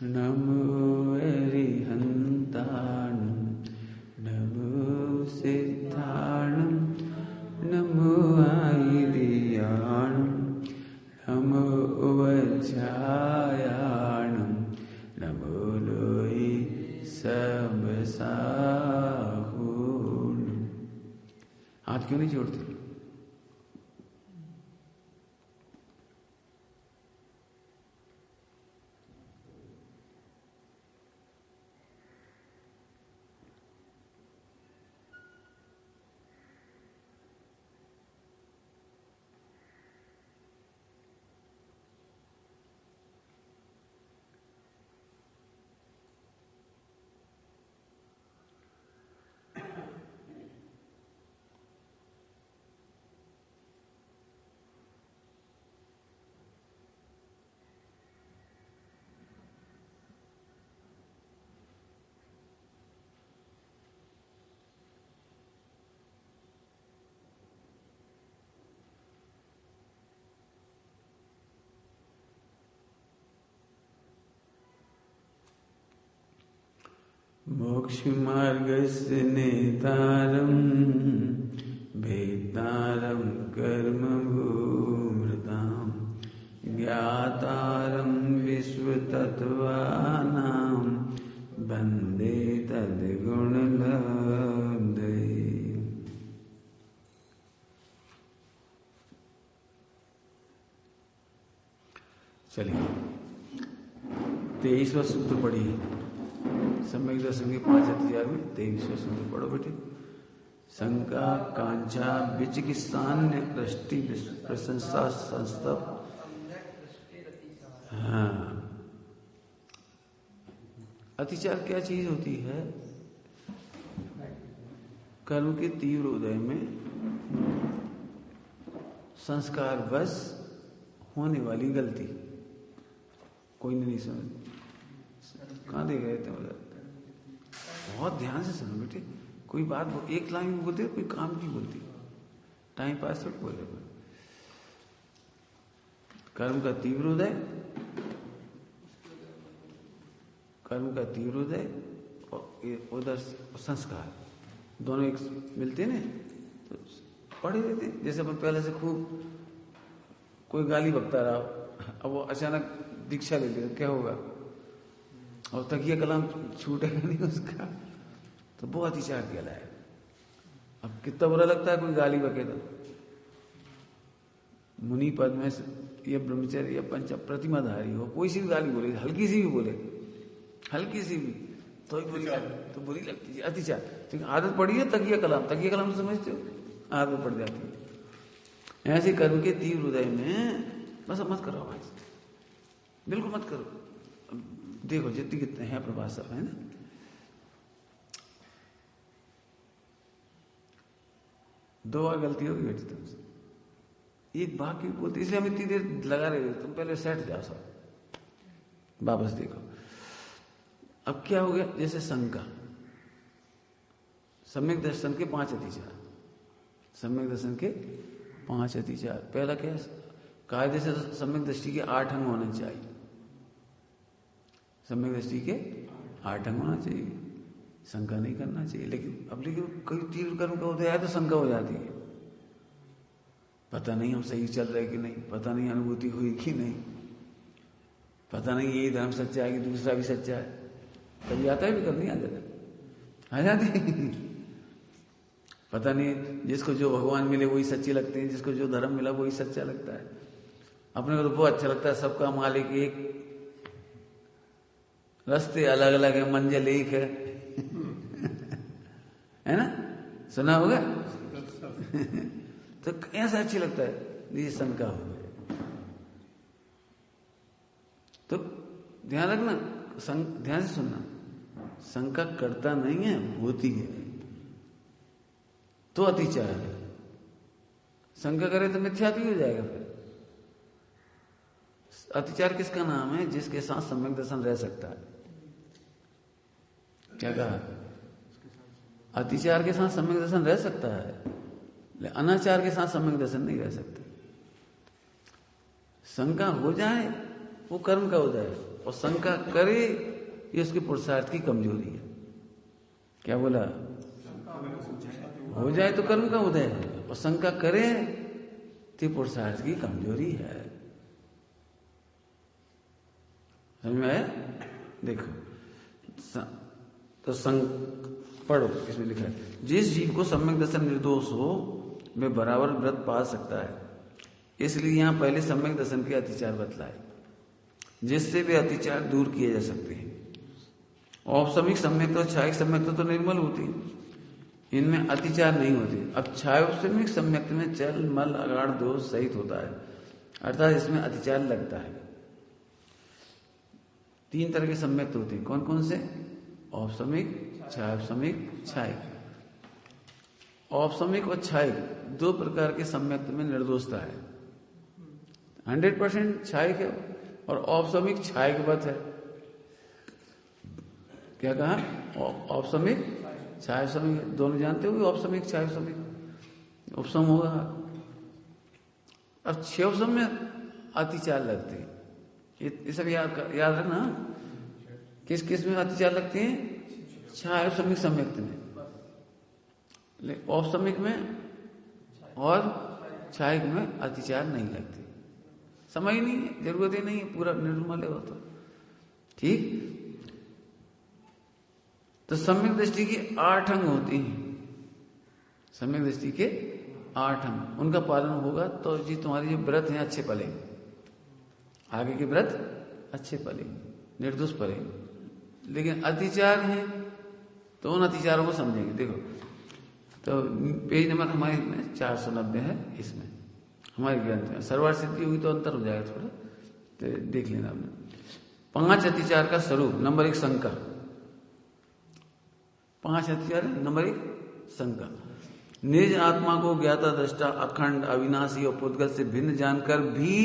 नमो अरिहन्ताणं नमो सिद्धाणं नमो आयिर्याणं नमो वज्रायाणं नमो लोहि सबसाहूणं। हाथ क्यों नहीं जोड़ते? मोक्षमार्गस्य नेतारं भेदारं कर्मभूमृतां ज्ञातारं विश्वतत्त्वानां वन्दे तद्गुणलब्धये। चलिए 23वां सूत्र पढ़िए। सम्यक दर्शन के 5 अध्याय में 23वां सूत्र पढ़ो बेटे। शंका कांक्षा विचिकित्सान्य कृष्टि प्रशंसा संस्तव। हाँ, अतिचार क्या चीज होती है? कर्म के तीव्र उदय में संस्कार बस होने वाली गलती। कोई नहीं समझ, कहाँ देख रहे थे? बहुत ध्यान से सुनो बेटे। कोई बात एक लाइन में बोलते, कोई काम की बोलती, टाइम पास तक बोले। कर्म का तीव्र उदय, कर्म का तीव्र उदय और उधर संस्कार, दोनों एक मिलते ना तो पढ़े रहते। जैसे अपन पहले से खूब कोई गाली बकता रहा, अब वो अचानक दीक्षा ले लिया, क्या होगा? और तकिया कलाम छूटेगा नहीं उसका, तो बहुत ही चाह गया है। अब कितना बुरा लगता है कोई गाली बके तो। मुनि पद में या ब्रह्मचर्य या पंच प्रतिमाधारी हो, कोई सी भी गाली बोले, हल्की सी भी बोले, हल्की सी भी तो तो बुरी लगती है। अतिचार तो आदत पड़ी है। तकिया कलाम तो समझते हो, आदत पड़ जाती है। ऐसे कर्म के तीव्र उदय में बस मत करो आवाज, बिल्कुल मत करो। देखो जितने कितने हैं प्रभास सब है ना। दो बार गलती होगी बेटी तुमसे, एक बात क्यों बोलती, इसलिए हम इतनी देर लगा रहे थे। तुम पहले सेट जाओ सब, वापस देखो। अब क्या हो गया? जैसे शंका, सम्यक दर्शन के 5 अतिचार। सम्यक दर्शन के 5 अतिचार। पहला क्या है? कायदे से सम्यक दृष्टि के 8 अंग होने चाहिए। सम्यक दृष्टि के 8 अंग होना चाहिए, शंका नहीं करना चाहिए। लेकिन कोई तीव्र कर्म का उदय है तो शंका हो जाती है। पता नहीं हम सही चल रहे कि नहीं, पता नहीं अनुभूति हुई कि नहीं, पता नहीं यही धर्म सच्चा है कि दूसरा भी सच्चा है। कभी आता है भी, कभी नहीं आ जाता, आ जाती। पता नहीं जिसको जो भगवान मिले वही सच्चे लगते हैं, जिसको जो धर्म मिला वही सच्चा लगता है। अपने को तो बहुत अच्छा लगता है, सबका मालिक एक, रास्ते अलग अलग है, मंजिल एक है ना? सुना होगा। तो ऐसा अच्छा लगता है, ये शंका हो गई। तो ध्यान रखना, ध्यान से सुनना, शंका करता नहीं है, होती है तो अतिचार है। शंका करे तो मिथ्यात्व हो जाएगा। फिर अतिचार किसका नाम है? जिसके साथ सम्यक दर्शन रह सकता है। क्या कहा? अतिचार के साथ सम्यक दर्शन रह सकता है, लेकिन अनाचार के साथ सम्यक दर्शन नहीं रह सकता। शंका हो जाए वो कर्म का उदय है, और शंका करे ये उसके पुरुषार्थ की कमजोरी है। क्या बोला? हो जाए तो कर्म का उदय है, और शंका करे तो पुरुषार्थ की कमजोरी है। समझ में आया? देखो तो पढ़ो, इसमें लिखा है, जिस जीव को सम्यक दर्शन निर्दोष हो वे बराबर व्रत पा सकता है। इसलिए यहां पहले सम्यक दर्शन के अतिचार बतलाए, जिससे वे अतिचार दूर किए जा सकते हैं। औपसमिक सम्यक और छायिक सम्यक तो निर्मल होती है, इनमें अतिचार नहीं होती। अब छायोपसमिक सम्यक में चल मल अगाढ़ दोष सहित होता है, अर्थात इसमें अतिचार लगता है। 3 तरह के सम्यक्त होते हैं, कौन कौन से? औपसमिक, छायोपसमिक, छायिक। औपसमिक और छायिक 2 प्रकार के सम्यक्त में निर्दोषता है। 100% छायिक है और औपसमिक छायिकवत है। क्या कहा? औपसमिक छायोपसमिक, दोनों जानते हो? औपसमिक छायोपसमिक उपसम होगा। अब 6 उपसम में अतिचार लगते हैं। ये सब याद रखना। किस किस में अतिचार लगते हैं? छायोपसमिक सम्यक्त में, औपसमिक में और छायिक में अतिचार नहीं लगते। समय ही नहीं है, जरूरत ही नहीं है, पूरा निर्मल है वो तो। ठीक। तो सम्यक दृष्टि की 8 अंग होती हैं। सम्यक दृष्टि के 8 अंग, उनका पालन होगा तो जी तुम्हारे जो व्रत हैं अच्छे पलेंगे, आगे के व्रत अच्छे पलेंगे, निर्दोष पलेंगे। लेकिन अतिचार है तो उन अतिचारों को समझेंगे। देखो तो पेज नंबर हमारे में 490 है, इसमें हमारे ग्रंथ में सर्वार्थ सिद्धि हुई तो अंतर हो जाएगा थोड़ा, तो देख लेना आपने। 5 अतिचार का स्वरूप। नंबर 1 शंका। 5 अतिचार। नंबर 1 शंका। निज आत्मा को ज्ञाता दृष्टा अखंड अविनाशी और पुद्गल से भिन्न जानकर भी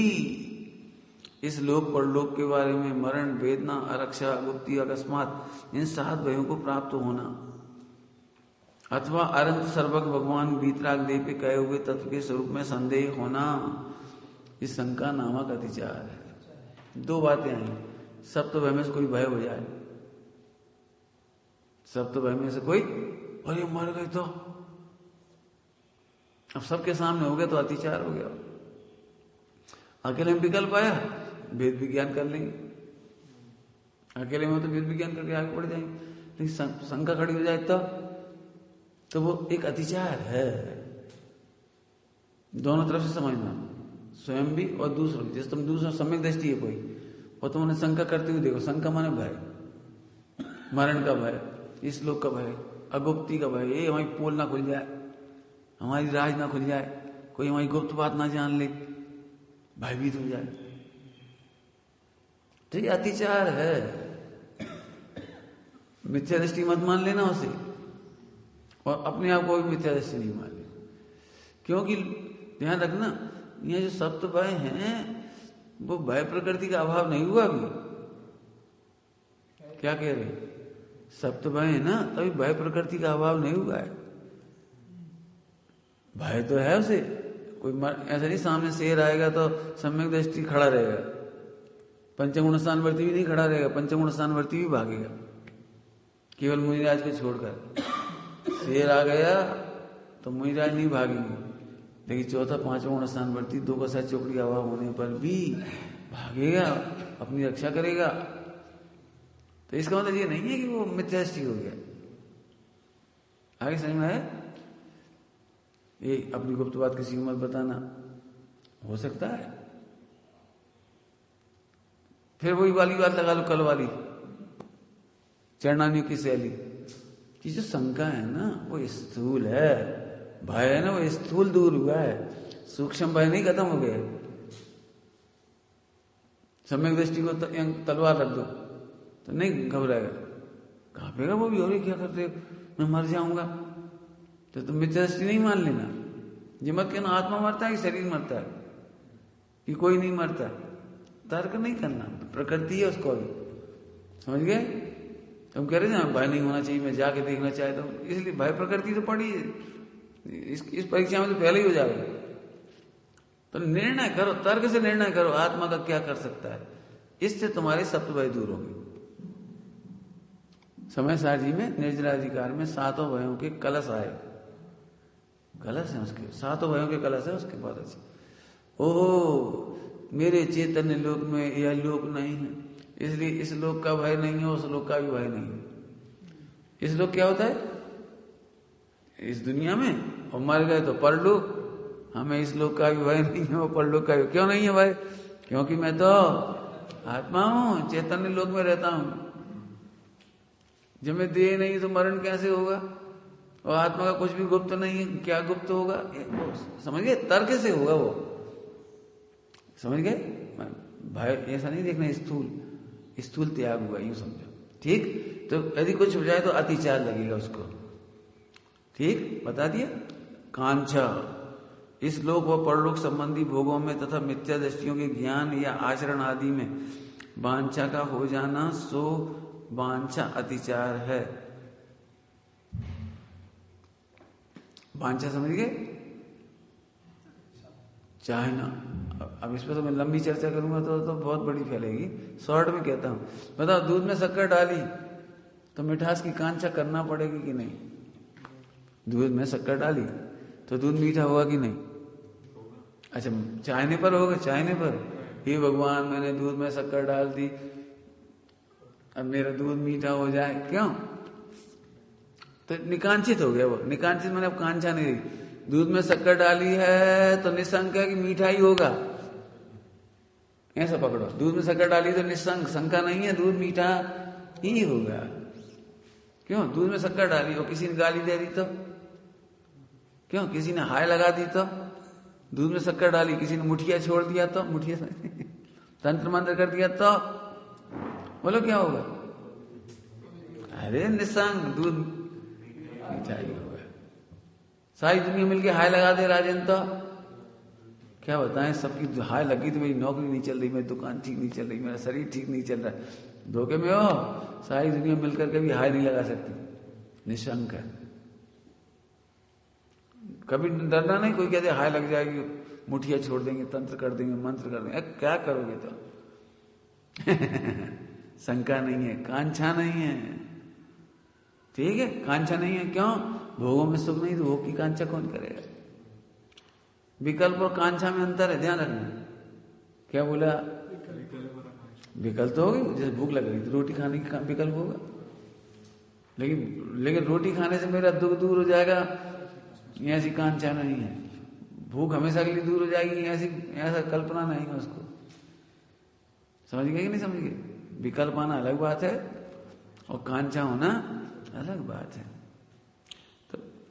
इस लोक परलोक के बारे में मरण, वेदना, आरक्षा, गुप्ति, अकस्मात इन 7 भयों को प्राप्त होना, अथवा अनंत सर्वज्ञ भगवान वीतराग देव के कहे हुए तत्व के स्वरूप में संदेह होना, इस शंका नामक अतिचार है। 2 बातें आई। सब तो भय में से कोई भय हो जाए, सब तो भय में से कोई, और ये मर गए तो अब सबके सामने हो गया तो अतिचार हो गया। अकेले में विकल्प आया, वेद विज्ञान कर लेंगे, अकेले में तो वेद विज्ञान करके आगे बढ़ जाएंगे। लेकिन शंका खड़ी हो जाए तो वो एक अतिचार है। दोनों तरफ से समझना, स्वयं भी और दूसरों भी। जैसे तुम दूसरा सम्यक दृष्टि है कोई, और तुम उन्हें शंका करते हुए देखो, शंका माने भय, मरण का भय, इस लोक का भय, अगुप्ति का भय, ये हमारी पोल ना खुल जाए, हमारी राज ना खुल जाए, कोई हमारी गुप्त बात ना जान ले, भयभीत हो जाए, तो ये अतिचार है। मिथ्या दृष्टि मत मान लेना उसे, और अपने आप को भी मिथ्या दृष्टि नहीं मान लेना। क्योंकि ध्यान रखना, ये जो सप्त भय हैं वो भय प्रकृति का अभाव नहीं हुआ अभी। क्या कह रहे? सप्त भय है ना, तभी भय प्रकृति का अभाव नहीं हुआ है। भय तो है उसे, कोई ऐसा नहीं सामने शेर आएगा तो सम्यक दृष्टि खड़ा रहेगा, पंचगुण स्थानवर्ती भी नहीं खड़ा रहेगा, पंचगुण स्थानवर्ती भी भागेगा, केवल मुनिराज को छोड़कर। शेर आ गया तो मुनिराज नहीं भागेंगे, लेकिन चौथा 5वां गुण स्थानवर्ती 2 का साथ चौकड़ी का अभाव होने पर भी भागेगा, अपनी रक्षा करेगा। तो इसका मतलब ये नहीं है कि वो मिथ्या दृष्टि हो गया। आगे समझ में आया? ये अपनी गुप्त बात किसी को मत बताना, हो सकता है फिर वही वाली बात लगा लो, कल वाली चरणानियों की शैली की। जो शंका है ना वो स्थूल है, भय है ना वो स्थूल दूर हुआ है, सूक्ष्म भय नहीं खत्म हो गया। सम्यक दृष्टि को तलवार रख दो तो नहीं घबराएगा, कांपेगा वो भी। और क्या करते हो, मैं मर जाऊंगा, तो तुम मिथ्या दृष्टि नहीं मान लेना। ये मत कहना आत्मा मरता है कि शरीर मरता है कि कोई नहीं मरता, तर्क नहीं करना, प्रकृति है उसको भी। समझ गए? तुम कह रहे ना भय नहीं होना चाहिए, मैं जाके देखना चाहता हूं, इसलिए भय प्रकृति तो पड़ी है, इस परीक्षा में तो पहले ही हो जाएगा। तो निर्णय करो, तर्क से निर्णय करो, आत्मा का क्या कर सकता है, इससे तुम्हारे सप्तभय दूर होंगे। समय सारणी में निर्जराधिकार में 7 भयों के कलश आए, कलश है उसके, 7 भयों के कलश है उसके बाद अच्छे। ओहो, मेरे चैतन्य लोक में यह लोक नहीं है, इसलिए इस लोक का भय नहीं है, उस लोक का भी भय नहीं है। इस लोक क्या होता है? इस दुनिया में, और मर गए तो परलोक। हमें इस लोक का भी भय नहीं है, वो परलोक का भी। क्यों नहीं है भाई? क्योंकि मैं तो आत्मा हूं, चैतन्य लोक में रहता हूं। जब मैं देह नहीं तो मरण कैसे होगा? और आत्मा का कुछ भी गुप्त नहीं है, क्या गुप्त होगा? समझ गए? तर्क से होगा वो, समझ गए? भाई ऐसा नहीं देखना स्थूल त्याग हुआ, यूं समझो। ठीक, तो यदि कुछ हो जाए तो अतिचार लगेगा उसको। ठीक, बता दिया। कांक्षा, इस लोक व परलोक संबंधी भोगों में तथा मिथ्या दृष्टियों के ज्ञान या आचरण आदि में वांछा का हो जाना, सो वांछा अतिचार है। वांछा समझ गए? चाहना। अब इस पर तो मैं लंबी चर्चा करूंगा तो बहुत बड़ी फैलेगी। शॉर्ट में कहता हूं, बताओ, दूध में शक्कर डाली तो मिठास की कांक्षा करना पड़ेगी कि नहीं? दूध में शक्कर डाली तो दूध मीठा होगा कि नहीं? अच्छा, चाहने पर होगा, चाहने पर। हे भगवान, मैंने दूध में शक्कर डाल दी, अब मेरा दूध मीठा हो जाए, क्यों? तो निकांक्षित हो गया वो। निकांक्षित मैंने अब कांक्षा नहीं रही। दूध में शक्कर डाली है तो निशंक है कि मीठा ही होगा, ऐसा पकड़ो। दूध में शक्कर डाली तो निशंक, शंका नहीं है, दूध मीठा ही होगा। क्यों? दूध में शक्कर डाली और किसी ने गाली दे दी तो? क्यों? किसी ने हाय लगा दी तो? दूध में शक्कर डाली, किसी ने मुठिया छोड़ दिया तो? मुठिया तंत्र मंत्र कर दिया तो? बोलो क्या होगा? अरे निशंक, दूध मीठा ही होगा। सारी दुनिया मिलके हाय लगा दे राजन तो क्या बताएं? सबकी हाय लगी तो मेरी नौकरी नहीं चल रही, मेरी दुकान ठीक नहीं चल रही, मेरा शरीर ठीक नहीं चल रहा है। धोखे में हो, सारी दुनिया मिलकर के भी हाय नहीं लगा सकती। निशंक है, कभी डरना नहीं। कोई कहते हाय लग जाएगी, मुठिया छोड़ देंगे, तंत्र कर देंगे, मंत्र कर देंगे, क्या करोगे तो? शंका नहीं है, कांक्षा नहीं है। ठीक है, कांक्षा नहीं है। क्यों? भोगों में सुख नहीं तो भोग की कांक्षा कौन करेगा? विकल्प और कांक्षा में अंतर है, ध्यान रखना। क्या बोला? विकल्प तो होगी, जैसे भूख लग रही तो रोटी खाने की विकल्प होगा, लेकिन रोटी खाने से मेरा दुख दूर हो जाएगा, ऐसी कांक्षा नहीं है। भूख हमेशा के लिए दूर हो जाएगी, ऐसा कल्पना नहीं है उसको। समझ गए कि नहीं समझ गए? विकल्प आना अलग बात है और कांक्षा होना अलग बात है।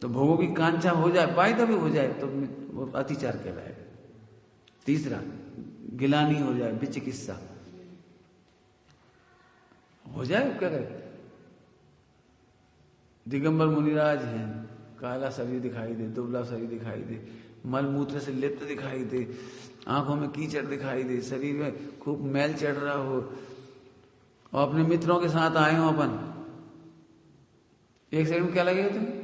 तो भोगों की कांक्षा हो जाए, वायदा भी हो जाए तो वो अतिचार कहलाएगा। तीसरा, गिलानी हो जाए, विचिकित्सा हो जाए, क्या करे? दिगंबर मुनिराज हैं, काला शरीर दिखाई दे, दुबला शरीर दिखाई दे, मल मूत्र से लिप्त दिखाई दे, आंखों में कीचड़ दिखाई दे, शरीर में खूब मैल चढ़ रहा हो, और अपने मित्रों के साथ आए हो अपन, एक सेकंड में क्या लगेगा तुम्हें?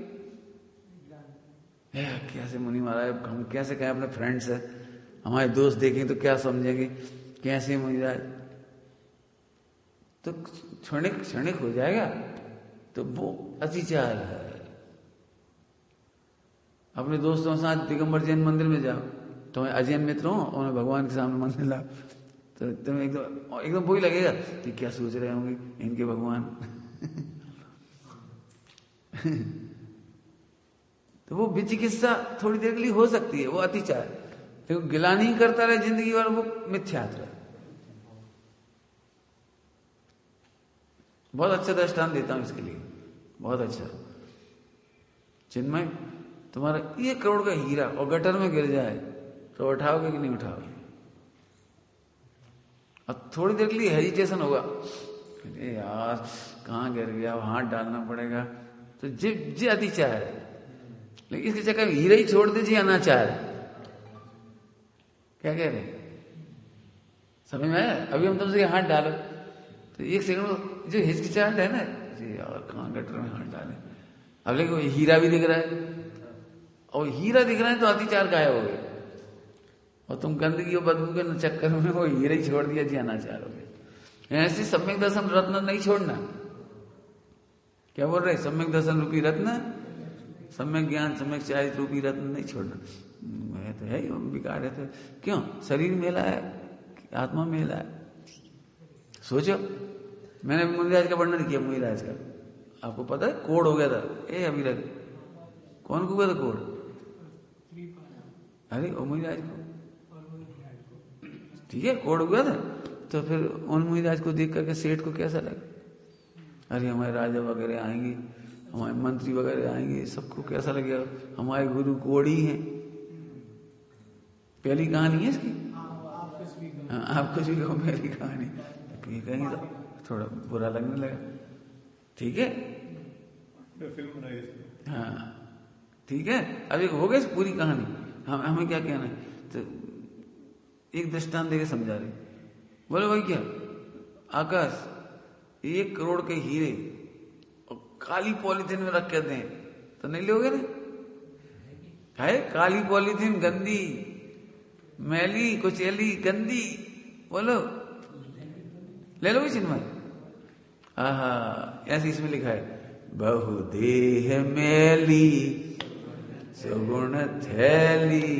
कैसे मुनि महाराज, हम कैसे कहें अपने फ्रेंड्स है, हमारे दोस्त देखेंगे तो क्या समझेंगे, कैसे मुनिराज? तो क्षणिक हो जाएगा। तो वो अतिचार है। अपने दोस्तों के साथ दिगंबर जैन मंदिर में जाओ, तुम्हें अजैन मित्र हो और उन्हें भगवान के सामने मंदिर लाओ, तो तुम्हें एकदम वही लगेगा कि क्या सोच रहे होंगे इनके भगवान। तो वो विचिकित्सा थोड़ी देर के लिए हो सकती है, वो अतिचार। लेकिन गिलानी ही करता रहे जिंदगी भर, वो मिथ्यात्व है। बहुत अच्छा दृष्टांत देता हूं इसके लिए, बहुत अच्छा। चिन्मय, तुम्हारा 1 करोड़ का हीरा और गटर में गिर जाए तो उठाओगे कि नहीं उठाओगे? और थोड़ी देर के लिए हेजिटेशन होगा, यार कहां गिर गया, हाथ डालना पड़ेगा, तो जी अतिचार है। लेकिन इसके चक्कर में हीरा ही छोड़ दीजिए, अनाचार है। क्या कह रहे समझ में आया? अभी हम तुमसे हाथ डालो तो 1 सेकंड जो हिचकिचाहट है ना, यार कहां गटर में हाथ डाले, अब लेकिन हीरा भी दिख रहा है, और हीरा दिख रहा है तो अतिचार गायब हो गया, और तुम गंदगी और बदबू के चक्कर में वो हीरा ही छोड़ दिया, जी अनाचार हो गया। ऐसे सम्यक दर्शन रत्न नहीं छोड़ना। क्या बोल रहे? सम्यक दर्शन रूपी रत्न, सम्यक ज्ञान सम्यक चारित्र रूपी रत्न नहीं छोड़ना। मैं तो है ही बिगाड़ है। तो क्यों? शरीर मेला है, आत्मा मेला है। सोचो, मैंने मुनिराज का वर्णन किया। मुनिराज का आपको पता है कोड़ हो गया था। अभी तक कौन को हुआ था कोड़? अरे ओ मुनिराज को, ठीक है, कोड़ हुआ था। तो फिर उन मुनिराज को देख करके सेठ को कैसा लगा? अरे हमारे राजा वगैरह आएंगे, हमारे मंत्री वगैरह आएंगे, सबको कैसा लगेगा? हमारे गुरु कोड़ी हैं। पहली कहानी है इसकी। आप कुछ भी कहो, पहली कहानी ये कहेंगे तो थोड़ा बुरा लगने लगा। ठीक है, फिल्म बनाई। हाँ ठीक है। अब एक हो गई पूरी कहानी। हमें क्या कहना है? तो एक दृष्टांत देके समझा रहे। बोले भाई क्या आकाश 1 करोड़ के हीरे और काली पॉलीथीन में रख के दें तो नहीं लोगे ना? है काली पॉलीथीन, गंदी, मैली, कुचैली, गंदी, बोलो ले लो चिन्मय। आहा, ऐसे इसमें लिखा है, बहुदेह मैली सुगुण थैली,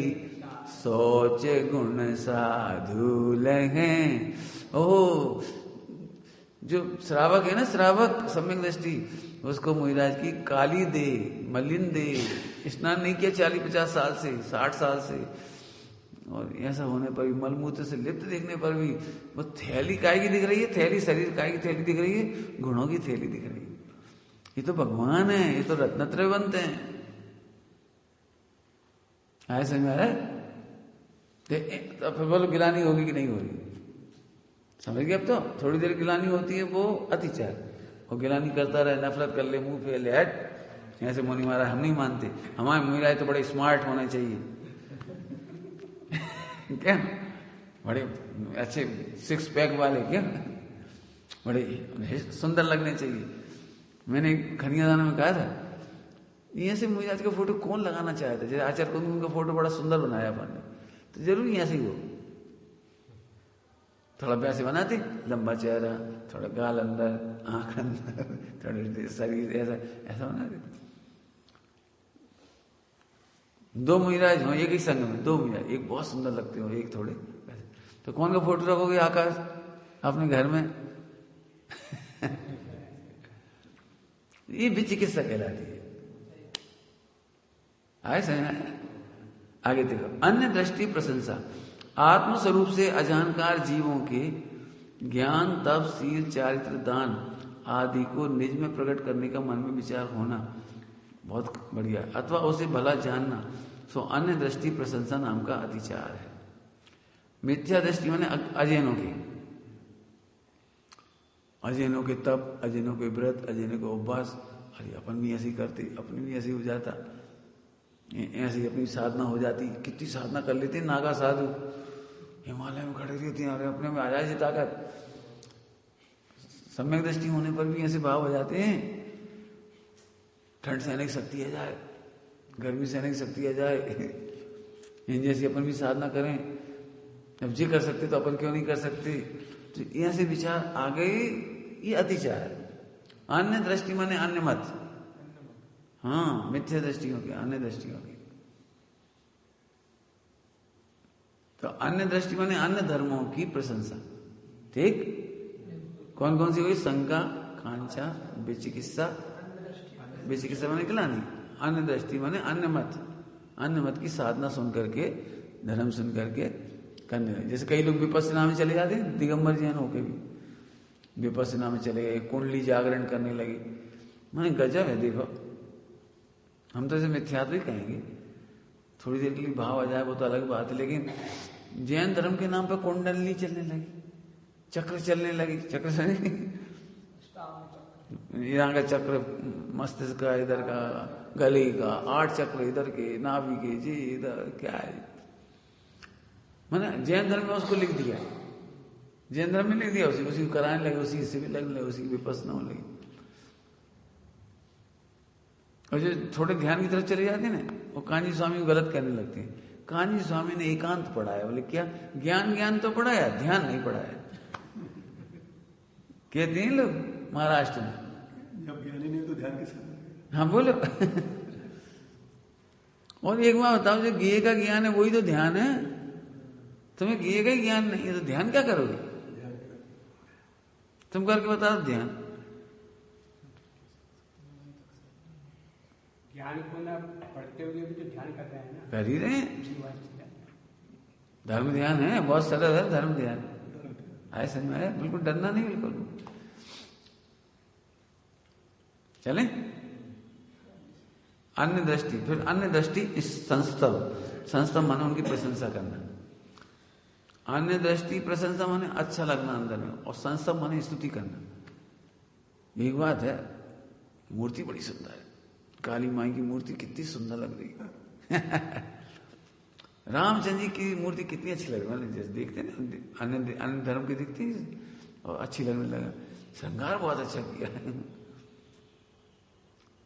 सोच गुण साधु लहे। ओ जो श्रावक है ना, श्रावक सम्यक दृष्टि, उसको मुनिराज की काली दे, मलिन दे, स्नान नहीं किया 40-50 साल से, 60 साल से, और ऐसा होने पर भी, मलमूत्र से लिप्त देखने पर भी वो थैली काय की दिख रही है? थैली शरीर काय की थैली दिख रही है? गुणों की थैली दिख रही है। ये तो भगवान है, ये तो रत्नत्रय बनते हैं। आए समझ में आ रहा है? तो फिर बोलो गिलानी होगी कि नहीं होगी? समझ गए? अब तो थोड़ी देर गिलानी होती है, वो अतिचार। वो गिलानी करता रहे, नफरत कर ले, मुंह पे ले हट, ऐसे मुनि महाराज हम नहीं मानते। हमारे मुनि तो बड़े स्मार्ट होने चाहिए, क्या बड़े अच्छे 6 पैक वाले, क्या बड़े सुंदर लगने चाहिए। मैंने खनियादाना में कहा था, यहाँ से मुझे आज का फोटो कौन लगाना चाहता है? जैसे आचार्य कुंद उनका फोटो बड़ा सुंदर बनाया अपन ने, तो जरूर यहाँ से ही हो। थोड़ा वैसे बनाते, लंबा चेहरा, थोड़ा गाल अंदर, आंख अंदर, थोड़ा शरीर ऐसा ऐसा बनाते। 2 मुनिराज हो एक ही संग में, 2 मुनिराज, एक बहुत सुंदर लगते हो, एक थोड़े वैसे। तो कौन का फोटो रखोगे आकाश अपने घर में? ये भी चिकित्सा कहलाती है। आए सही? आगे देखो, अन्य दृष्टि प्रशंसा, आत्मस्वरूप से अजानकार जीवों के ज्ञान, तप, शील, चारित्र, दान आदि को निज में प्रकट करने का मन में विचार होना बहुत बढ़िया, अथवा उसे भला जानना, सो अन्य दृष्टि प्रशंसा नाम का अतिचार है। मिथ्या दृष्टि माने अजैनों की, अजैनों के तप, अजैनों के व्रत, अजैनों के उपवास। अरे अपन भी ऐसे करते, अपनी भी ऐसे हो जाता, ऐसी अपनी साधना हो जाती। कितनी साधना कर लेते नागा साधु, हिमालय में खड़े रहते हैं, अरे अपने में आ जाए ताकत। सम्यक दृष्टि होने पर भी ऐसे भाव हो जाते हैं, ठंड सहने की शक्ति आ जाए, गर्मी सहने की शक्ति आ जाए, इन जैसी अपन भी साधना करें। अब जी कर सकते तो अपन क्यों नहीं कर सकते? तो ऐसे विचार आ गए, ये अतिचार है। अन्य दृष्टि माने अन्य मत, हाँ मिथ्या दृष्टियों के, अन्य दृष्टियों के। तो अन्य दृष्टि माने अन्य धर्मों की प्रशंसा। ठीक, कौन कौन सी हुई? शंका, कांचा, विचिकित्सा। विचिकित्सा माने गिलानी, अन्य दृष्टि माने अन्य मत, अन्य मत की साधना सुन करके, धर्म सुन करके करने लगे। जैसे कई लोग विपस्सना में चले जाते हैं, दिगंबर जैन होके भी विपस्सना में चले गए, कुंडली जागरण करने लगे। माने गजब है। देखो हम तो इसे मिथ्यात्व ही कहेंगे, थोड़ी देर के लिए भाव आ जाए वो तो अलग बात है, लेकिन जैन धर्म के नाम पर कुंडली चलने लगी, चक्र चलने लगी, चक्र चलने, यहाँ का चक्र मस्तिष्क का, इधर का गले का, 8 चक्र इधर के, नाभि के, जी इधर क्या है। मैंने जैन धर्म में उसको लिख दिया, जैन धर्म में लिख दिया, उसी को कराने लगे, उसी से भी लगने लगे, उसी की विपस्सना होने लगी। और जो थोड़े ध्यान की तरफ चले जाते हैं ना, वो कांजी स्वामी को गलत कहने लगते हैं। कांजी स्वामी ने एकांत पढ़ाया। बोले क्या? ज्ञान ज्ञान तो पढ़ाया, ध्यान नहीं पढ़ाया। कहते हैं लोग महाराष्ट्र में। जब ज्ञानी नहीं हो तो ध्यान किसका करेगा? हाँ बोलो। और एक बार बताओ, जो ज्ञेय का ज्ञान है वही तो ध्यान है। तुम्हें ज्ञेय का ही ज्ञान नहीं है तो ध्यान क्या करोगे? तुम करके बताओ ध्यान। ज्ञान को ना पढ़ते हुए भी तो ध्यान करते हैं ना। कर ही रहे हैं। धर्म ध्यान है, बहुत सरल है धर्म ध्यान। ऐसे में है, बिल्कुल डरना नहीं, बिल्कुल। चले अन्य दृष्टि। फिर अन्य दृष्टि इस संस्तव। संस्तव माने उनकी प्रशंसा करना। अन्य दृष्टि प्रशंसा माने अच्छा लगना अंदर में, और संस्तव माने स्तुति करना। एक बात है, मूर्ति बड़ी सुंदर है, काली माई की मूर्ति कितनी सुंदर लग रही है। रामचंद्र जी की मूर्ति कितनी अच्छी लग रही है, जैसे देखते ना अन्य धर्म की दिखती है और अच्छी लगने लगा, श्रृंगार बहुत अच्छा किया है।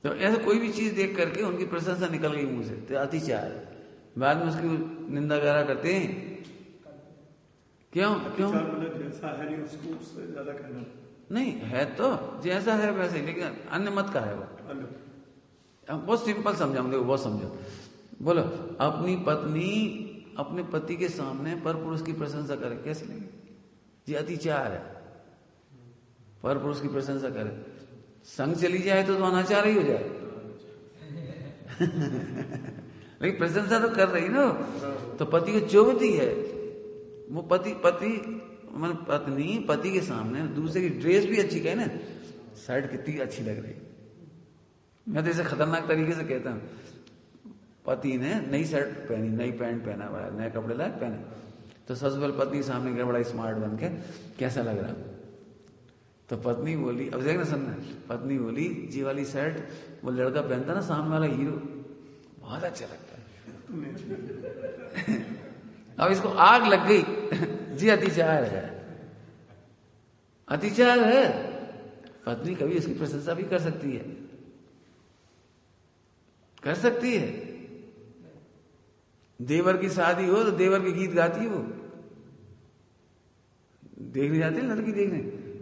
तो ऐसा कोई भी चीज देख करके उनकी प्रशंसा निकल गई मुंह से, तो अतिचार। बाद में उसकी निंदा गारा करते हैं। क्यों? जैसा है नहीं उसको उससे ज्यादा कहना नहीं है, तो जैसा है वैसे, लेकिन अन्य मत का है वो। बहुत सिंपल समझाऊं, देखो बहुत समझो। बोलो, अपनी पत्नी अपने पति के सामने पर पुरुष की प्रशंसा करे, कैसे लगे? ये अतिचार है। पर पुरुष की प्रशंसा करे, संग चली जाए तो अनाचार ही हो जाए। लेकिन प्रशंसा तो कर रही ना, तो पति को चुभती है वो। मतलब पत्नी पति के सामने दूसरे की ड्रेस भी अच्छी कहे ना, शर्ट कितनी अच्छी लग रही। मैं तो इसे खतरनाक तरीके से कहता हूं, पति ने नई शर्ट पहनी, नई पैंट पहना हुआ है, नए कपड़े लाए पहने, तो ससुर पत्नी सामने गया बड़ा स्मार्ट बन के, कैसा लग रहा? तो पत्नी बोली, अब देखना सुनना, पत्नी बोली, जी वाली शर्ट वो लड़का पहनता ना सामने वाला हीरो, बहुत अच्छा लगता है। अब इसको आग लग गई। जी अतिचार है, अतिचार है। पत्नी कभी उसकी प्रशंसा भी कर सकती है, कर सकती है। देवर की शादी हो तो देवर के गीत गाती है वो, देखने जाते हैं लड़की देखने,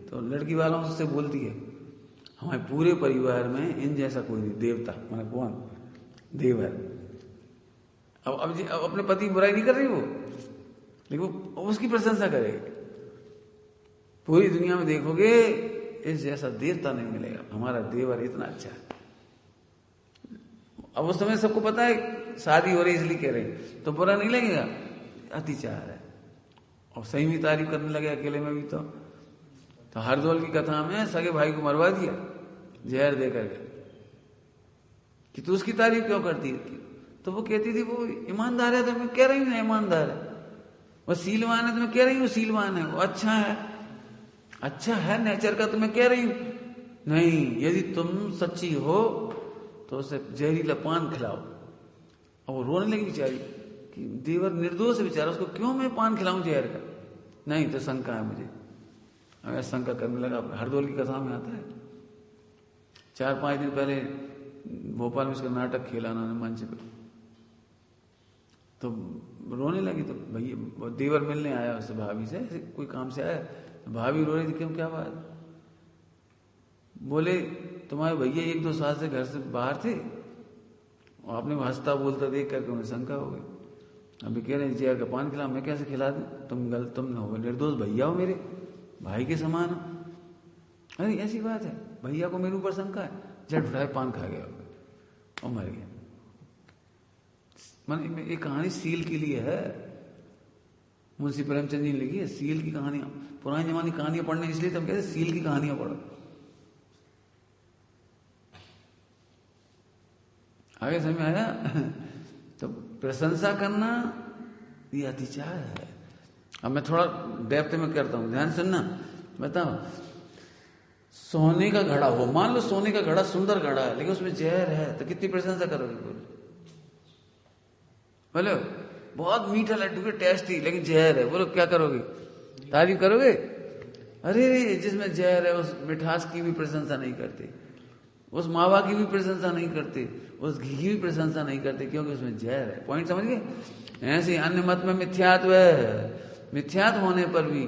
तो लड़की वालों से बोलती है, हमारे पूरे परिवार में इन जैसा कोई नहीं, देवता माने कौन? देवर। अब अपने पति की बुराई नहीं कर रही वो, लेकिन वो उसकी प्रशंसा करेगी। पूरी दुनिया में देखोगे इस जैसा देवता नहीं मिलेगा, हमारा देवर इतना अच्छा है। अब उस समय सबको पता है शादी हो रही इसलिए कह रहे हैं, तो बुरा नहीं लगेगा, अतिचार है। और सही में तारीफ करने लगे अकेले में भी। तो हरदौल की कथा में सगे भाई को मरवा दिया जहर दे करके, कि तू उसकी तारीफ क्यों करती है? तो वो कहती थी वो ईमानदार है, तो मैं कह रही हूं ईमानदार है। वो सीलवान है तो मैं कह रही हूँ सीलवान है। वो अच्छा है, अच्छा है नेचर का, तो मैं कह रही हूं नहीं, यदि तुम सच्ची हो तो उसे जहरीला पान खिलाओ। और वो रोने लगी बेचारी कि देवर निर्दोष है बेचारा, उसको क्यों मैं पान खिलाऊं जहर का? नहीं तो शंका है मुझे। अब शंका करने लगा। हरदौल की कथा में आता है, 4-5 दिन पहले भोपाल में उसका नाटक खेला उन्होंने मंच पे, तो रोने लगी। तो भैया देवर मिलने आया उससे, भाभी से, कोई काम से आया, तो भाभी रो रही थी, क्यों क्या बात? बोले तुम्हारे भैया 1-2 साल से घर से बाहर थे और आपने हंसता बोलता देख करके उन्हें शंका हो गई। अभी कह रहे हैं जहर का पान खिला, मैं कैसे खिला दूं? तुम हो निर्दोष भैया हो, मेरे भाई के समान हो। अरे ऐसी बात है, भैया को मेरे ऊपर शंका है, झट उठाए पान खा गया और मर गया। मन ये कहानी सील के लिए है, मुंशी प्रेमचंद जी ने लिखी है सील की कहानियां। पुरानी जमाने की कहानियां पढ़ने इसलिए तो हम कहते हैं सील की कहानियां पढ़ो। आगे समझ में आया? तो प्रशंसा करना ये अतिचार है। अब मैं थोड़ा डेप्थ में करता हूं, ध्यान सुनना। बताओ, सोने का घड़ा हो, मान लो सोने का घड़ा सुंदर घड़ा है, लेकिन उसमें जहर है, तो कितनी प्रशंसा करोगे? बोलो बहुत मीठा लड्डू है, टेस्टी, लेकिन जहर है, बोलो क्या करोगे? तारीफ करोगे? अरे जिसमें जहर है उस मिठास की भी प्रशंसा नहीं करते, उस मावा की भी प्रशंसा नहीं करते, उस घी की भी प्रशंसा नहीं करते, क्योंकि उसमें जहर है। पॉइंट समझ गए? ऐसे अन्य मत में मिथ्यात्व है, मिथ्यात्व होने पर भी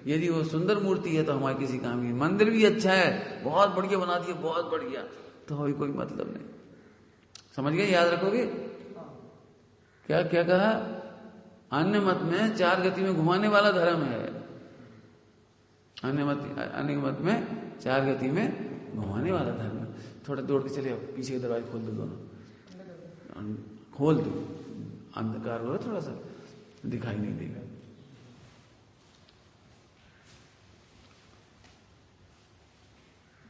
यदि वो सुंदर मूर्ति है तो हमारे किसी काम की, मंदिर भी अच्छा है, बहुत बढ़िया बना दिया, बहुत बढ़िया, तो अभी कोई मतलब नहीं। समझ गए? याद रखोगे? क्या क्या कहा? अन्य मत में 4 गति में घुमाने वाला धर्म है। अन्य मत में 4 गति में घुमाने वाला धर्म है। थोड़ा दौड़ के चले, पीछे के दरवाजे खोल दो, दोनों खोल दो, अंधकार हो थोड़ा सा, दिखाई नहीं देगा।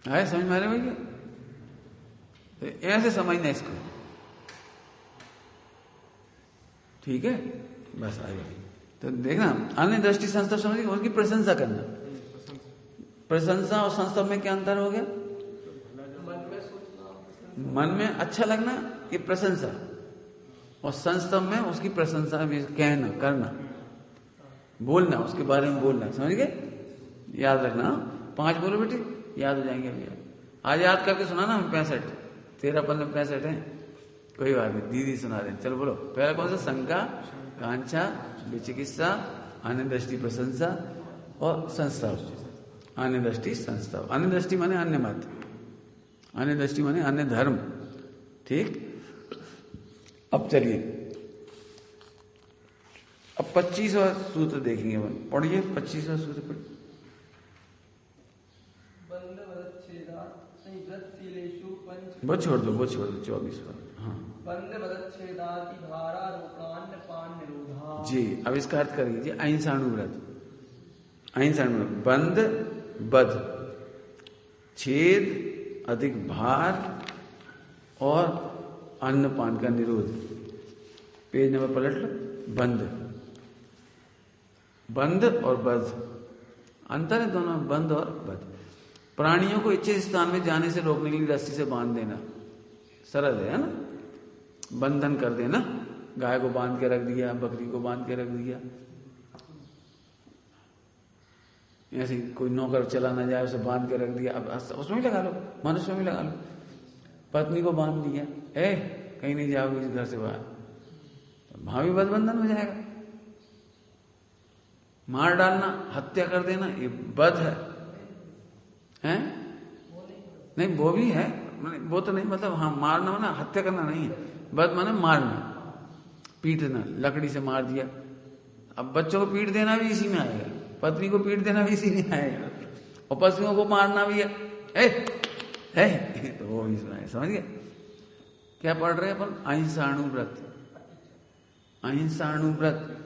आए समझ में आ रहे भैया? तो ऐसे समझना इसको, ठीक है? बस आएगा। तो देखना, अन्य दृष्टि संस्तव समझ, उसकी प्रशंसा करना। प्रशंसा और संस्तव में क्या अंतर हो गया? मन में अच्छा लगना ये प्रशंसा, और संस्तव में उसकी प्रशंसा में कहना, करना, बोलना, उसके बारे में बोलना। समझ गए? याद रखना। 5 बोलो बेटे, याद हो जाएंगे अभी। आज याद करके सुना ना हम 65, 13 पन्ने 65 है, कोई बात नहीं, दीदी सुना दें। चलो बोलो। पहला कौन सा? शंका, कांक्षा, विचिकित्सा, अन्य दृष्टि प्रशंसा और संस्तव। अन्य दृष्टि संस्तव। अन्य दृष्टि माने अन्य मत, अन्य दृष्टि माने अन्य धर्म। ठीक? अब चलिए, अब 25वां सूत्र देखेंगे। पढ़िए 25वां सूत्र पढ़िए। वो छोड़ दो 24वां। हाँ जी, अब इसका अर्थ कर लीजिए। अहिंसाणुव्रत, अहिंसाणुव्रत, बंद, बध, छेद, अधिक भार और अन्नपान का निरोध। पेज नंबर पलट लो। बंद, बंद और बध, अंतर है दोनों, बंद और बध। प्राणियों को इच्छित स्थान में जाने से रोकने के लिए रस्सी से बांध देना, सरल है ना? बंधन कर देना, गाय को बांध के रख दिया, बकरी को बांध के रख दिया, ऐसे कोई नौकर चला ना जाए उसे बांध के रख दिया। अब उसमें भी लगा लो, मनुष्य में भी लगा लो। पत्नी को बांध दिया, कहीं नहीं जाओगे इस घर से बाहर, वहां भी बंधन हो जाएगा। मार डालना, हत्या कर देना, ये बध है, हैं? नहीं वो भी है, वो तो नहीं, मतलब हाँ मारना माना हत्या करना नहीं है। बध माने मारना, पीटना, लकड़ी से मार दिया। अब बच्चों को पीट देना भी इसी में आएगा, पत्नी को पीट देना भी इसी में आएगा, और पशुओं को मारना भी है तो वो भी इसमें आएगा। समझ गए? क्या पढ़ रहे हैं अपन? अहिंसाणुव्रत। अहिंसाणुव्रत,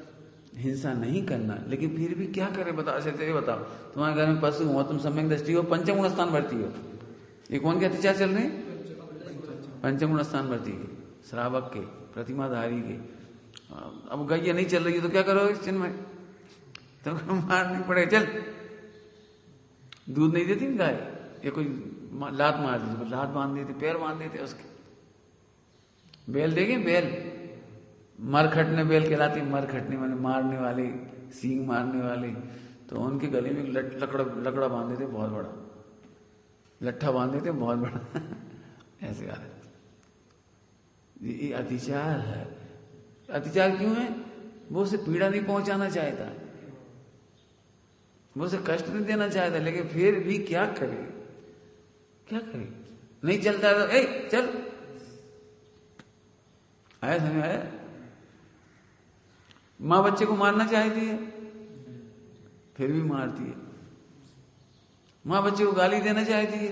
हिंसा नहीं करना, लेकिन फिर भी क्या करे बता सकते? बताओ, तुम्हारे घर में पशु हो, तुम सम्यक दृष्टि हो, पंचम स्थान भरती हो, ये कौन के अत्याचार चल रहे हैं? पंचम स्थान भरती है, श्रावक के, प्रतिमाधारी के। अब गैया नहीं चल रही है तो क्या करोगे इस चिन्ह में? तो मारनी पड़ेगा। चल, दूध नहीं देती गाय, या कोई लात मार देती, लात बांध देते, पैर बांध देते उसके। बेल देखे? बेल मरखटने बेल कहलाती, मरखटने माने मारने वाले, सींग मारने वाले। तो उनके गले में लकड़ा बांध देते बहुत बड़ा, लट्ठा बांध देते बहुत बड़ा ऐसे आ रहे। ये अतिचार है। अतिचार क्यों है? वो उसे पीड़ा नहीं पहुंचाना चाहता, वो उसे कष्ट नहीं देना चाहता, लेकिन फिर भी क्या करे? क्या करे? नहीं चलता तो चल, आया समझ आया? माँ बच्चे को मारना चाहती है, फिर भी मारती है। माँ बच्चे को गाली देना चाहती है,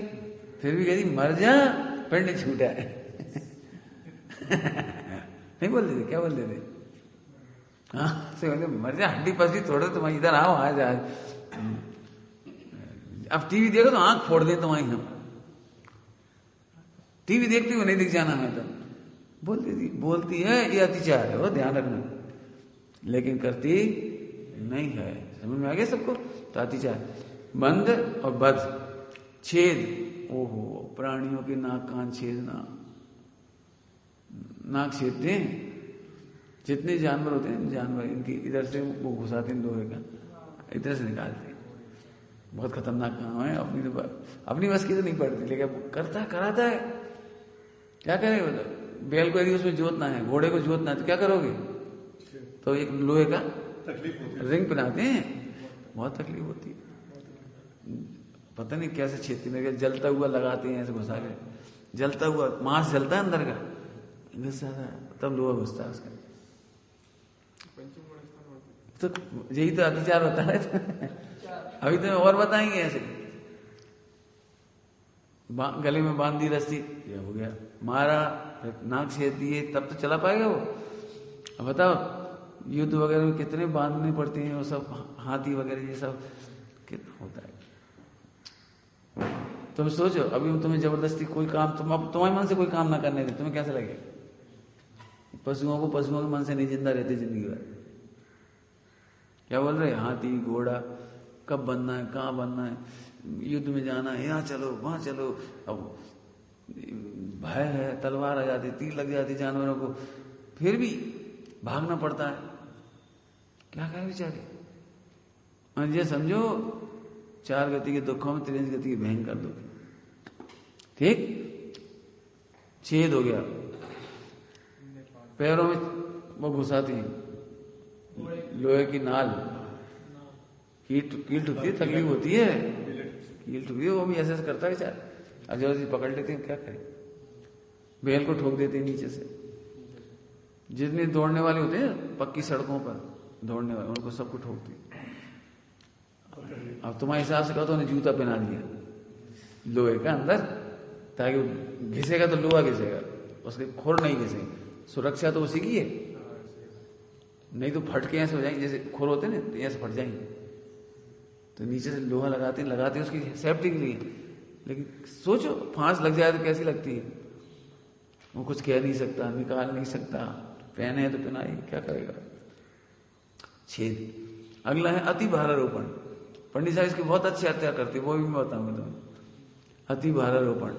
फिर भी कहती मर जा, पेड़ नहीं छूटा है नहीं बोल देते? क्या बोल देते? हाँ से बोलते मर जा, हड्डी पसली तोड़ो, तुम इधर आओ, आज आज। अब टीवी देखो तो आंख फोड़ दे तुम्हारी हम। टीवी देखती हुए नहीं दिख जाना मैं तो। बोलती है, ये अतिचार है, वो ध्यान रखना, लेकिन करती नहीं है। समझ में आ गया सबको? तो अतिचार, बंद और बध, छेद, ओहो, प्राणियों के नाक कान छेदना, नाक छेदते हैं। जितने जानवर होते हैं, जानवर इनकी इधर से वो घुसाते हैं लोहे का, इधर से निकालते हैं। बहुत खतरनाक काम है, अपनी बस की तो नहीं पड़ती, लेकिन कराता है। क्या करेगा? बैल को यदि उसमें जोतना है, घोड़े को जोतना है, तो क्या करोगे? तो एक लोहे का रिंग बनाते हैं, बहुत तकलीफ होती है। पता नहीं कैसे छेती में जलता हुआ लगाते हैं ऐसे घुसा के, जलता हुआ मांस जलता है अंदर का, घुस जाता है, तब लोहा घुसता है उसका। तो यही तो अत्याचार होता है। अभी तो और बताएंगे ऐसे, गले में बांध दी रस्सी, ये हो गया, मारा, नाक छेद दिए, तब तो चला पाएगा वो। अब बताओ युद्ध वगैरह में कितने बांधने पड़ते हैं वो सब, हाथी वगैरह ये सब कितना होता है। तुम सोचो अभी तुम्हें जबरदस्ती कोई काम, तुम्हारे मन से कोई काम ना करने दे, तुम्हें कैसा लगेगा? पशुओं के मन से नहीं जिंदा रहते जिंदगी भर। क्या बोल रहे, हाथी घोड़ा कब बनना है, कहाँ बनना है, युद्ध में जाना है, यहाँ चलो वहां चलो। अब भय है, तलवार आ जाती, तीर लग जाती जानवरों को, फिर भी भागना पड़ता है। क्या करें बेचारे। और ये समझो 4 गति के दुखों में 3 गति के भयंकर दुख। ठीक, छेद हो गया, पैरों में वो घुसाती लोहे की नाल, कील ठुकती है, तकलीफ होती है, कील ठुकती है, वो भी ऐसे करता है बेचारा। अब जब पकड़ लेते हैं क्या करें, बैल को ठोक देते हैं नीचे से। जितने दौड़ने वाले होते हैं पक्की सड़कों पर दौड़ने वाले, उनको सबको ठोकती है। अब तुम्हारे हिसाब से कहो तो उन्हें जूता पहना दिया लोहे का अंदर, ताकि वो घिसेगा तो लोहा घिसेगा, उसके खोर नहीं घिसेंगे। सुरक्षा तो उसी की है, नहीं तो फटके ऐसे हो जाएंगे, जैसे खोर होते ना तो ऐसे फट जाएंगे। तो नीचे से लोहा लगाते उसकी सेफ्टी के लिए। लेकिन सोचो फांस लग जाए तो कैसी लगती है। वो कुछ कह नहीं सकता, निकाल नहीं सकता, पहने है तो पहनाई, क्या करेगा। छेद। अगला है अति भारारोपण। पंडित साहब इसकी बहुत अच्छी हत्या करते, वो भी मैं बताऊंगा तुम्हें। अति भारारोपण।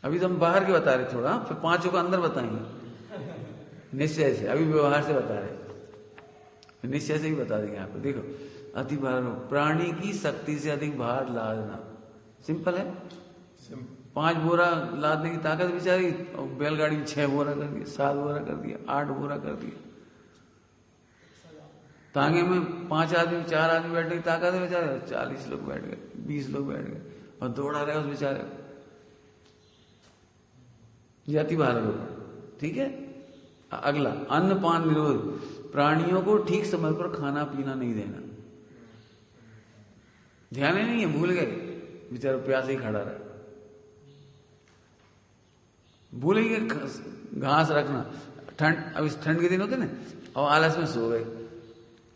अभी तो हम बाहर के बता रहे थोड़ा, फिर 5 को अंदर बताएंगे निश्चय से। अभी व्यवहार से बता रहे, निश्चय से ही बता देंगे आपको। देखो अति भारारोपण, प्राणी की शक्ति से अधिक भार लादना। सिंपल है। 5 बोरा लादने की ताकत बेचारी, बैलगाड़ी में 6 बोरा कर दिया, 7 बोरा कर दिया, 8 बोरा कर दिया। तांगे में 5 आदमी 4 आदमी बैठने की ताकत है बेचारे, 40 लोग बैठ गए, 20 लोग बैठ गए और दौड़ा रहे उस बेचारे को। ये अति भारारोपण। ठीक है। अगला अन्न पान निरोध। प्राणियों को ठीक समय पर खाना पीना नहीं देना। ध्यान ही नहीं है, भूल गए बेचारा, प्यासे ही खड़ा रहा। भूलेंगे घास रखना। ठंड, अब इस ठंड के दिन होते ना, और आलस में सो गए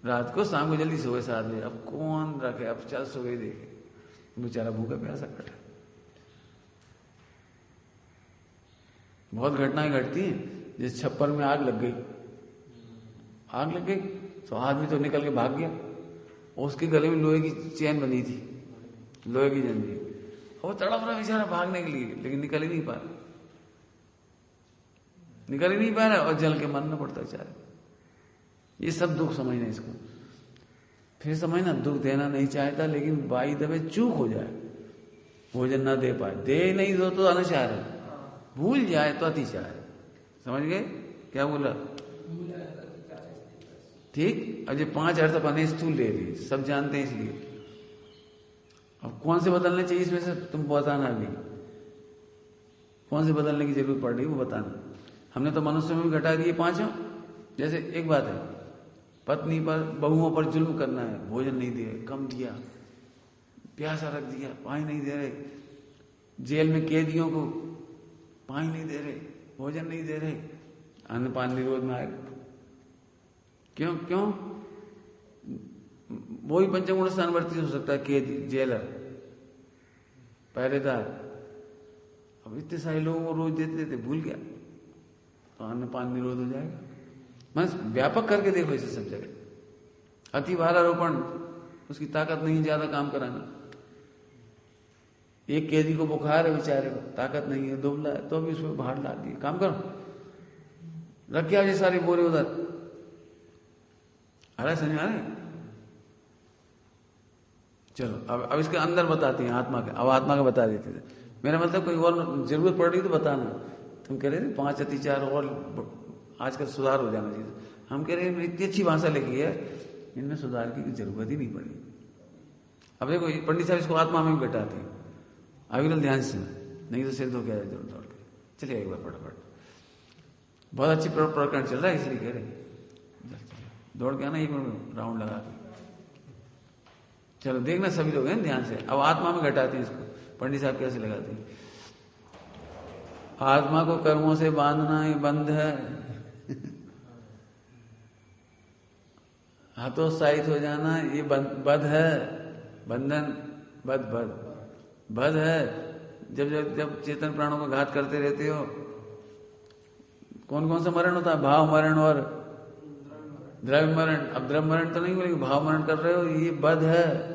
रात को, शाम को जल्दी सो गए 7 बजे। अब कौन रखे, अब चल सो गए, देखे बेचारा भूखा प्यासा कटा। बहुत घटनाएं घटती हैं। जैसे छप्पर में आग लग गई तो आदमी तो निकल के भाग गया, और उसके गले में लोहे की चेन बनी थी, लोहे की जंजीर। वो तड़प रहा बेचारा भागने के लिए, लेकिन निकल ही नहीं पा रहा, और जल के मरना पड़ता बेचारे। ये सब दुख समझना इसको। फिर समझना, दुख देना नहीं चाहता, लेकिन बाई दबे चूक हो जाए, भोजन ना दे पाए, दे नहीं दो तो अनाचार है, भूल जाए तो अतिचार है। समझ गए क्या बोला? ठीक। अब ये 5 अर्थ अपने स्थूल ले ली, सब जानते हैं इसलिए। अब कौन से बदलने चाहिए इसमें से तुम बताना, अभी कौन से बदलने की जरूरत पड़ रही है वो बताना। हमने तो मनुष्य में भी घटा दिए 5। जैसे एक बात है, पत्नी पर बहुओं पर जुल्म करना है, भोजन नहीं दे रहे, कम दिया, प्यासा रख दिया, पानी नहीं दे रहे, जेल में कैदियों को पानी नहीं दे रहे, भोजन नहीं दे रहे, अन्न पान निरोध में आएगा। क्यों? वही पंचगुण स्थानवर्ती हो सकता है, कैदी, जेलर, पहरेदार। अब इतने सारे लोगों को रोज देते भूल गया, तो अन्न पान निरोध हो जाएगा। बस व्यापक करके देखो इसे सब जगह। अति भारारोपण, उसकी ताकत नहीं ज्यादा काम कराना। एक कैदी को बुखार है बेचारे को, ताकत नहीं है, दुबला है, तो भी उसमें भार ला दिए। काम करो, रख के ये सारे बोरे उधर। अरे समझ आ रहे? चलो अब इसके अंदर बताते हैं आत्मा का। अब आत्मा का बता देते थे। मेरा मतलब कोई और जरूरत पड़ रही तो बताना। तुम कह रहे थे 5 अतिचार और आजकल सुधार हो जाना चाहिए। हम कह रहे हैं इतनी अच्छी भाषा लिखी है, इनमें सुधार की जरूरत ही नहीं पड़ी। अब देखो पंडित साहब इसको आत्मा में बैठाते हैं, अविरल ध्यान से, नहीं तो सिर धो के दौड़ के चलिए एक बार फटाफट। बहुत अच्छी प्रकरण चल रहा है इसलिए कह रहे, दौड़ के आना 1 मिनट राउंड लगा के। चलो देखना सभी लोग हैं ध्यान से। अब आत्मा में घटाते हैं इसको, पंडित साहब कैसे लगाते हैं। आत्मा को कर्मों से बांधना ही बंध है, हतोत्साहित हो जाना ये बध है, बंधन बध है। जब चेतन प्राणों को घात करते रहते हो, कौन कौन सा मरण होता है, भाव मरण और द्रव्य मरण। अब द्रव्य मरण तो नहीं बोलेंगे, भाव मरण कर रहे हो, ये बध है।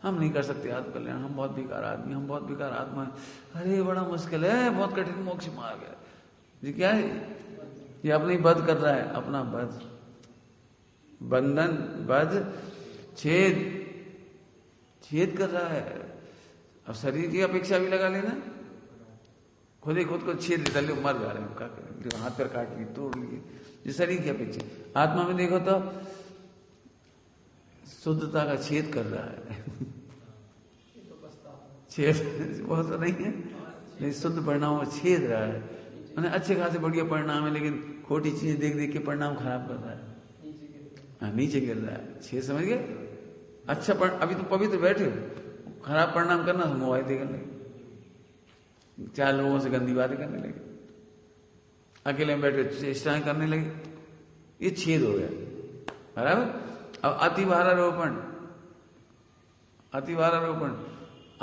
हम नहीं कर सकते आत्मकल्याण, हम बहुत बेकार आदमी, हम बहुत बेकार आत्मा है। अरे बड़ा मुश्किल है, बहुत कठिन मोक्ष मार्ग है। ये क्या है, ये अपनी बध कर रहा है, अपना बध, बंधन बध, छेद कर रहा है। अब शरीर की अपेक्षा भी लगा लेना, खुद ही खुद को छेद लेता, लो मर जा रहे हैं, क्या करें, हाथ पैर काट लिए, तोड़ लिए, ये शरीर की अपेक्षा। आत्मा में देखो तो शुद्धता का छेद कर रहा है। छेद वो तो नहीं है, लेकिन शुद्ध परिणाम में छेद रहा है। मैंने अच्छे खासे बढ़िया परिणाम है, लेकिन खोटी चीजें देख देख के परिणाम खराब कर रहा है, नीचे गिर रहा है। छेद समझ गए। अच्छा अभी तो पवित्र बैठे हो, खराब परिणाम करना तो मोबाइल देखने लगे, 4 लोगों से गंदी बातें करने लगे, अकेले में बैठे चेष्टाएं करने लगे, ये छेद हो गया, बराबर। अब अतिभारारोपण,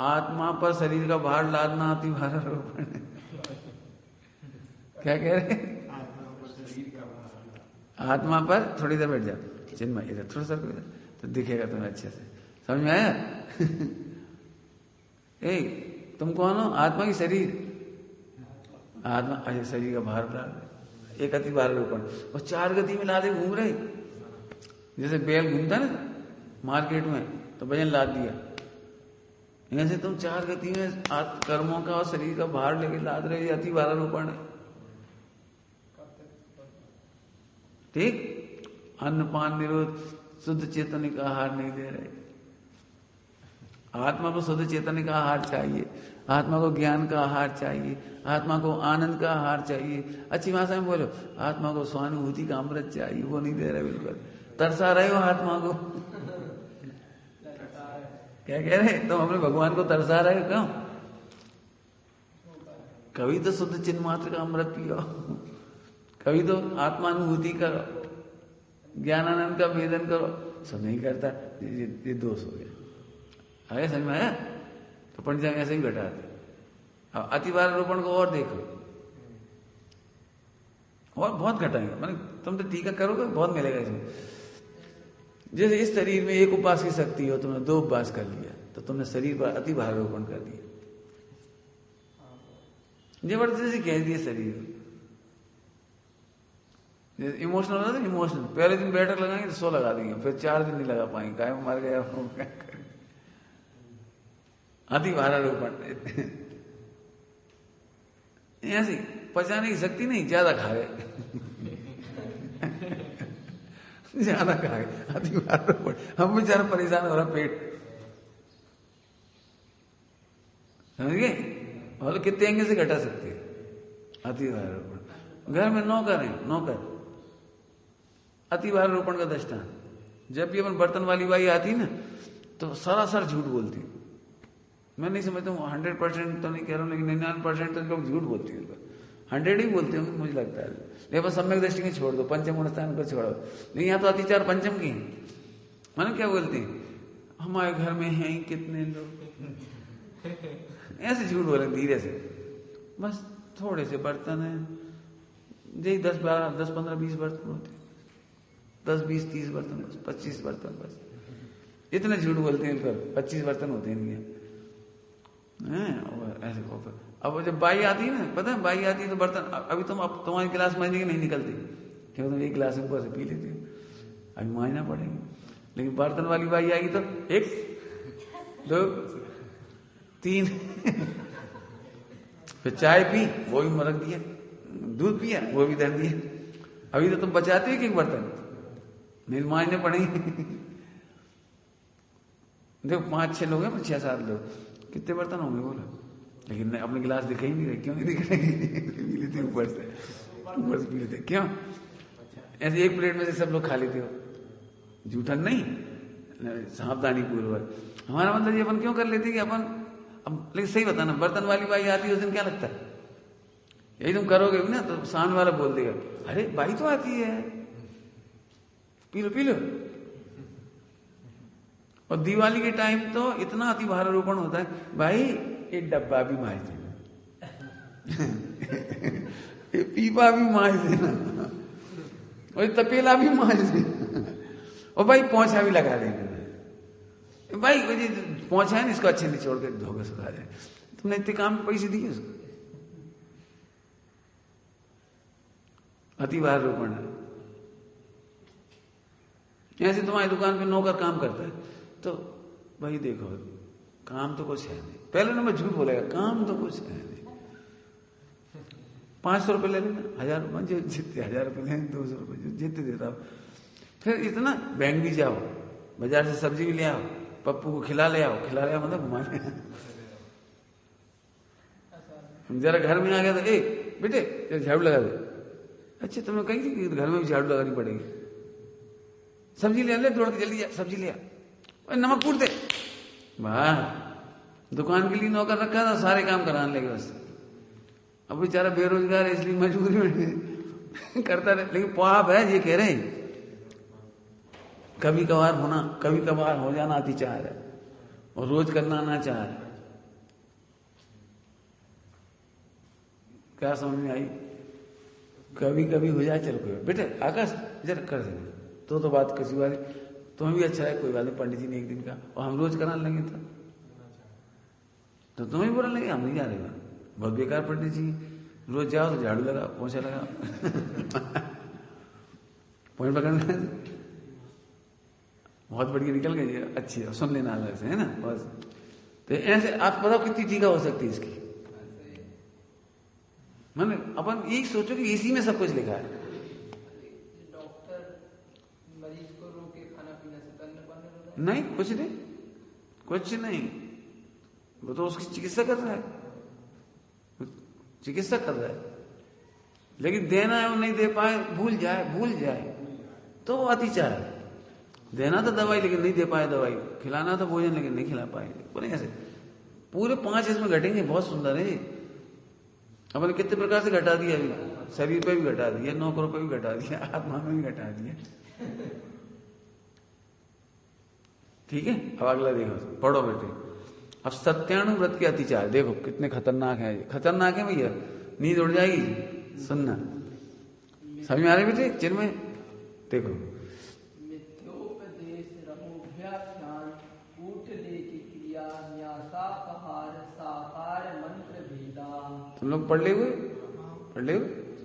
आत्मा पर शरीर का भार लादना अतिभारारोपण है। क्या कह रहे, आत्मा पर थोड़ी देर बैठ जाओ, चिन्मय इधर थोड़ा सा तो दिखेगा तुम्हें अच्छे से, समझ में आया। तुम कौन हो, आत्मा की शरीर, आत्मा अच्छा शरीर का भार डाल, एक अति भारारोपण। और 4 गति में लादे घूम रहे, जैसे बैल घूमता ना मार्केट में, तो वजन लाद दिया, ऐसे तुम 4 गति में कर्मों का और शरीर का भार लेके लाद रहे, अति भारारोपण है। ठीक, अन्नपान निरोध, शुद्ध चेतन का आहार नहीं दे रहे। आत्मा को शुद्ध चेतन का आहार चाहिए, आत्मा को ज्ञान का आहार चाहिए, आत्मा को आनंद का आहार चाहिए। अच्छी भाषा में बोलो, आत्मा को स्वानुभूति का अमृत चाहिए, वो नहीं दे रहे बिल्कुल। तरसा रहे हो आत्मा को, क्या कह रहे तुम अपने भगवान को तरसा रहे हो, क्यों? कभी तो शुद्ध चिन्ह मात्र का अमृत पियो, कभी तो आत्मानुभूति करो, ज्ञानानंद का वेदन करो, सब नहीं करता, ये दोष हो गया। आया समझ में आया। तो पंडित जी ऐसे ही घटाते। अब अतिभारारोपण को और देखो, और बहुत घटाएंगे, मैंने तुम तो टीका करोगे बहुत मिलेगा इसमें। जैसे इस शरीर में एक उपास की शक्ति हो, तुमने 2 उपवास कर लिया, तो तुमने शरीर पर अतिभारारोपण कर दिया, जबरदस्ती कह दिया शरीर। इमोशनल होता है, इमोशनल पहले दिन बैठक लगाएंगे तो 100 लगा देंगे, फिर 4 दिन नहीं लगा पाएंगे, काय मर गया, अतिभारारोपण। ऐसी पचाने की शक्ति नहीं, ज्यादा खा गए, ज्यादा खा गए, अतिभारारोपण। हम बेचारा परेशान हो रहा पेट, समझ गए। और कितने एंगल से घटा सकते हैं अतिभारारोपण। घर में नौकर अतिभारारोपण का दृष्टांत। जब भी अपन बर्तन वाली बाई आती ना, तो सरासर झूठ बोलती। मैं नहीं समझता हूँ 100% तो नहीं कह रहा हूँ, लेकिन 99% तो लोग झूठ बोलती है, 100 ही बोलते होंगे मुझे लगता है। लेकिन सम्यक दृष्टि में छोड़ दो, पंचम गुण स्थान को छोड़ो। नहीं, यहाँ तो अतिचार पंचम की है। मैंने क्या बोलती है, हमारे घर में हैं कितने लोग, ऐसे झूठ बोले धीरे से, बस थोड़े से बर्तन है, यही 10-15-20 बर्तन होते, 10-20-30 बर्तन, बस 25 बर्तन, बस इतने झूठ बोलते हैं। फिर 25 बर्तन होते हैं ऐसे। अब जब बाई आती है ना, पता है बाई आती है तो बर्तन, अभी तुम्हारी गिलास मांझने की नहीं निकलती, क्योंकि तुम एक गिलास ऊपर से पी लेती हो, अभी मांझना पड़ेगा। लेकिन बर्तन वाली बाई आएगी तो 1 2 3 फिर चाय पी, वो भी रख दिया, दूध पिया, वो भी धर दिया। अभी तो तुम बचाते हो कि एक बर्तन नहीं मांझने पड़ेंगे। देखो 5-6 लोग हैं, 6-7 लोग, कितने बर्तन होंगे बोलो। लेकिन अपने गिलास दिखे ही नहीं रहे, क्यों नहीं दिख रहे? पी लेते ऊपर से पी लेते, क्यों? ऐसे एक प्लेट में से सब लोग खा लेते हो, जूठन नहीं, सावधानी पूर्वक। हमारा मतलब ये अपन क्यों कर लेते कि अपन, अब लेकिन सही बताना, बर्तन वाली बाई आती है उस दिन क्या लगता है? यही तुम करोगे भी ना तो सामने वाला बोल देगा, अरे बाई तो आती है, पी लो पी लो। और दिवाली के टाइम तो इतना अति भारारोपण होता है, भाई एक डब्बा भी मांझ देना, पीपा भी मांझ देना, और तपेला भी मांझ देना, और भाई पोंछा भी लगा देना। भाई पोंछा है ना, इसको अच्छे निचोड़ के धोके सुखा दे। तुमने इतने काम के पैसे दिए उसको, अति भारारोपण है। ऐसे तुम्हारी दुकान पे नौकर काम करता है, तो भाई देखो काम तो कुछ है नहीं, पहले नंबर झूठ बोलेगा, काम तो कुछ है नहीं, 500 रुपये ले लेना, 1000 रुपये, जितने 1000 रुपये लें, 200 रुपये जितने देता हो। फिर इतना बैंक भी जाओ, बाजार से सब्जी भी ले आओ, पप्पू को खिला ले आओ मतलब घुमा ले। जरा घर में आ गया तो ए बेटे झाड़ू लगा दे। अच्छा तुम्हें कही थी कि घर में भी झाड़ू लगानी पड़ेगी। सब्जी ले दौड़ के जल्दी सब्जी ले आ, नमक कूट दे। वाह, दुकान के लिए नौकर रखा था, सारे काम कराने लगे बस। अब बेचारा बेरोजगार है इसलिए मजबूरी में करता रहे। लेकिन पाप है, ये कह रहे हैं कभी कभार होना, कभी कभार हो जाना अति चाह है, और रोज करना ना चाह है। क्या समझ में आई? कभी कभी हो जाए, चल कोई बेटे आकाश जरा कर देंगे तो बात किसी बात, तुम्हें भी अच्छा है, कोई बात नहीं, पंडित जी ने एक दिन का, और हम रोज कराने लगे तो तुम्हें भी बुरा लगे, हम नहीं जा रहे, बहुत बेकार पंडित जी, रोज जाओ तो झाड़ू लगा, पोछा लगा पॉइंट पकड़ना, बहुत बढ़िया निकल गई, अच्छी है, सुन लेना अलग से, है ना बस। तो ऐसे आप बताओ कितनी टीका हो सकती है इसकी? मैंने अपन यही सोचो कि इसी में सब कुछ लिखा है। नहीं कुछ नहीं, कुछ नहीं, वो तो उसकी चिकित्सा कर रहा है, चिकित्सा कर रहा है। लेकिन देना है वो नहीं दे पाए, भूल जाए तो वो अतिचार है। देना तो दवाई लेकिन नहीं दे पाए दवाई, खिलाना तो भोजन लेकिन नहीं खिला पाए, बोले ऐसे पूरे 5 इसमें घटेंगे, बहुत सुंदर है। अपने कितने प्रकार से घटा दिया, अभी शरीर पे भी घटा दिया, नौकरों पे भी घटा दिया, आत्मा में भी घटा दिया। ठीक है, अब अगला देखो, पढ़ो बेटे। अब सत्याणु व्रत के अतिचार देखो कितने खतरनाक है, खतरनाक है भैया, नींद उड़ जाएगी सुनना। समझ में आ रहे बेटे? जिनमें देखो तुम लोग पढ़ ले हुए?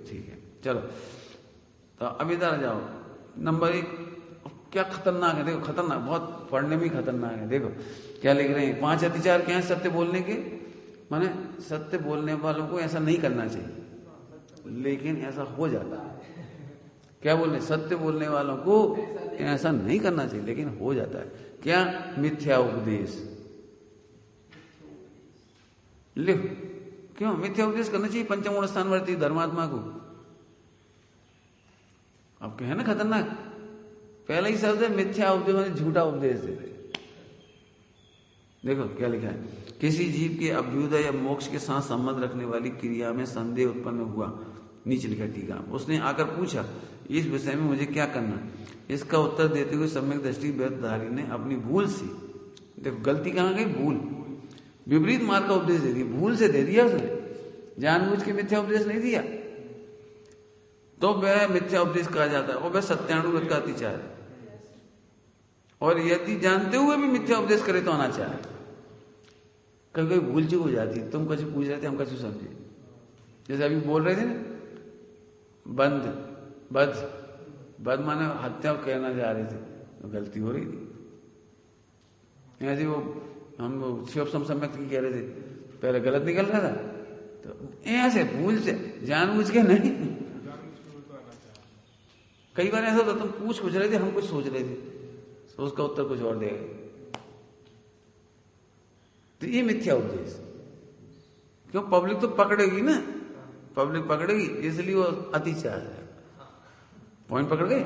ठीक है, चलो तो अब इधर आ जाओ। नंबर 1 क्या खतरनाक है, देखो खतरनाक, बहुत पढ़ने में खतरनाक है। देखो क्या लिख रहे हैं, 5 अतिचार क्या है सत्य बोलने के, माने सत्य बोलने वालों को ऐसा नहीं करना चाहिए, लेकिन ऐसा हो जाता है। क्या बोलने? सत्य बोलने वालों को ऐसा नहीं करना चाहिए, लेकिन हो जाता है। क्या? मिथ्या उपदेश। लिख, क्यों मिथ्या उपदेश करना चाहिए पंचम गुण स्थानवर्ती धर्मात्मा को? अब क्या है ना खतरनाक, पहला ही शब्द है मिथ्या उपदेश, माने झूठा उपदेश देते। देखो क्या लिखा है, किसी जीव के अभ्युदय या मोक्ष के साथ संबंध रखने वाली क्रिया में संदेह उत्पन्न हुआ, नीचे लिखा टीका, उसने आकर पूछा इस विषय में मुझे क्या करना। इसका उत्तर देते हुए सम्यक दृष्टि वेदधारी ने अपनी भूल से, देखो गलती कहां गई, भूल, विपरीत मार्ग का उपदेश दे दिया, भूल से दे दिया उसने, जानबूझ के मिथ्या उपदेश नहीं दिया, तो वह मिथ्या उपदेश कहा जाता है, और वह सत्यानुव्रत का अतिचार है। और यदि जानते हुए भी मिथ्या उपदेश करे तो अनाचार है। कभी कभी भूल चूक हो जाती है, तुम कुछ पूछ रहे थे हम कुछ समझे, जैसे अभी बोल रहे थे ना, बद माने हत्या कहना जा रहे थे, तो गलती हो रही थी। ऐसे वो हम शिव सम्यक की कह रहे थे, पहले गलत निकल रहा था, तो ऐसे भूल से जानबूझ के नहीं, कई बार ऐसा होता तुम पूछ कुछ रहे थे, हम कुछ सोच रहे थे, तो उसका उत्तर कुछ और देगा। तो ये मिथ्या उपदेश। क्यों? पब्लिक तो पकड़ेगी ना, पब्लिक पकड़ेगी, इसलिए वो अतिचार है। पॉइंट पकड़ गए?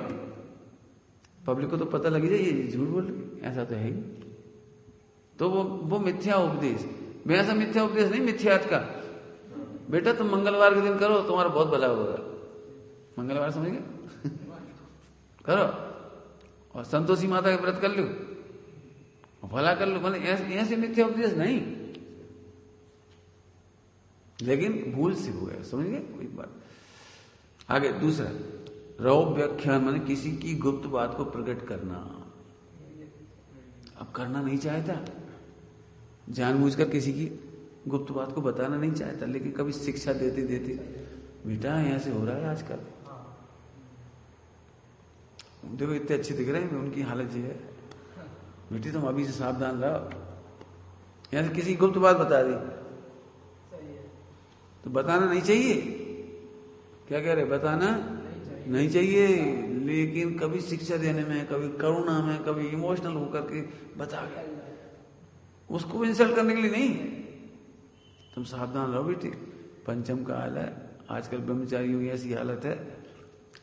पब्लिक को तो पता लगी जाए ये झूठ बोल रही, ऐसा तो है ही। तो वो मिथ्या उपदेश। मैं ऐसा मिथ्या उपदेश नहीं मिथ्यात का। बेटा तुम मंगलवार के दिन करो, तुम्हारा बहुत भला होगा। मंगलवार समझ गए? करो और संतोषी माता के व्रत कर लो, भला कर लो। मैंने ऐसे मिथ्या उपदेश नहीं, लेकिन भूल से हुआ है, समझ गए? कोई बात। आगे दूसरा, रौ व्याख्यान माने किसी की गुप्त बात को प्रकट करना। अब करना नहीं चाहता, जानबूझकर किसी की गुप्त बात को बताना नहीं चाहता, लेकिन कभी शिक्षा देते देते, बेटा यहां से हो रहा है आजकल, देखो इतने अच्छे दिख रहे हैं, उनकी हालत ये है, बेटी तुम अभी से सावधान रहो। यहां से किसी की गुप्त बात बता दी तो बताना नहीं चाहिए। क्या कह रहे? बताना नहीं चाहिए, लेकिन कभी शिक्षा देने में, कभी करुणा में, कभी इमोशनल होकर के बता गया, उसको इंसल्ट करने के लिए नहीं। तुम सावधान रहो बेटी, पंचम काल है, आजकल ब्रह्मचारियों की ऐसी हालत है।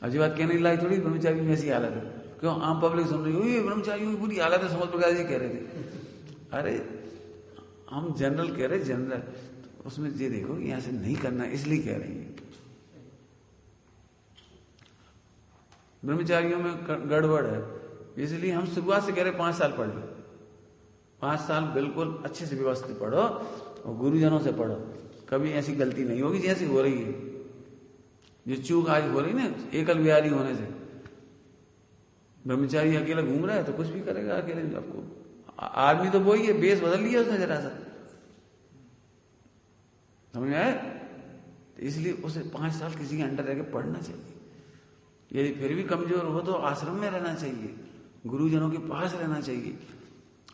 अजी बात कहने लाई थोड़ी, ब्रह्मचारियों की ऐसी हालत है। क्यों? आम पब्लिक सुन रही हो ये ब्रह्मचारियों की बुरी हालत है, समझ प्रकाश जी कह रहे थे। अरे हम जनरल कह रहे, जनरल, उसमें ये देखो यहां से नहीं करना, इसलिए कह रही है। ब्रह्मचारियों में गड़बड़ है, इसलिए हम शुरुआत से कह रहे 5 साल पढ़ लो, 5 साल बिल्कुल अच्छे से व्यवस्थित पढ़ो और गुरुजनों से पढ़ो, कभी ऐसी गलती नहीं होगी जैसी हो रही है। जो चूक आज हो रही ना एकल विहारी होने से, ब्रह्मचारी अकेला घूम रहा है तो कुछ भी करेगा अकेले। आपको आदमी तो वही है, बेस बदल लिया उसने जरा सा, समझ में आया? इसलिए उसे 5 साल किसी के अंडर रह के पढ़ना चाहिए। यदि फिर भी कमजोर हो तो आश्रम में रहना चाहिए, गुरुजनों के पास रहना चाहिए।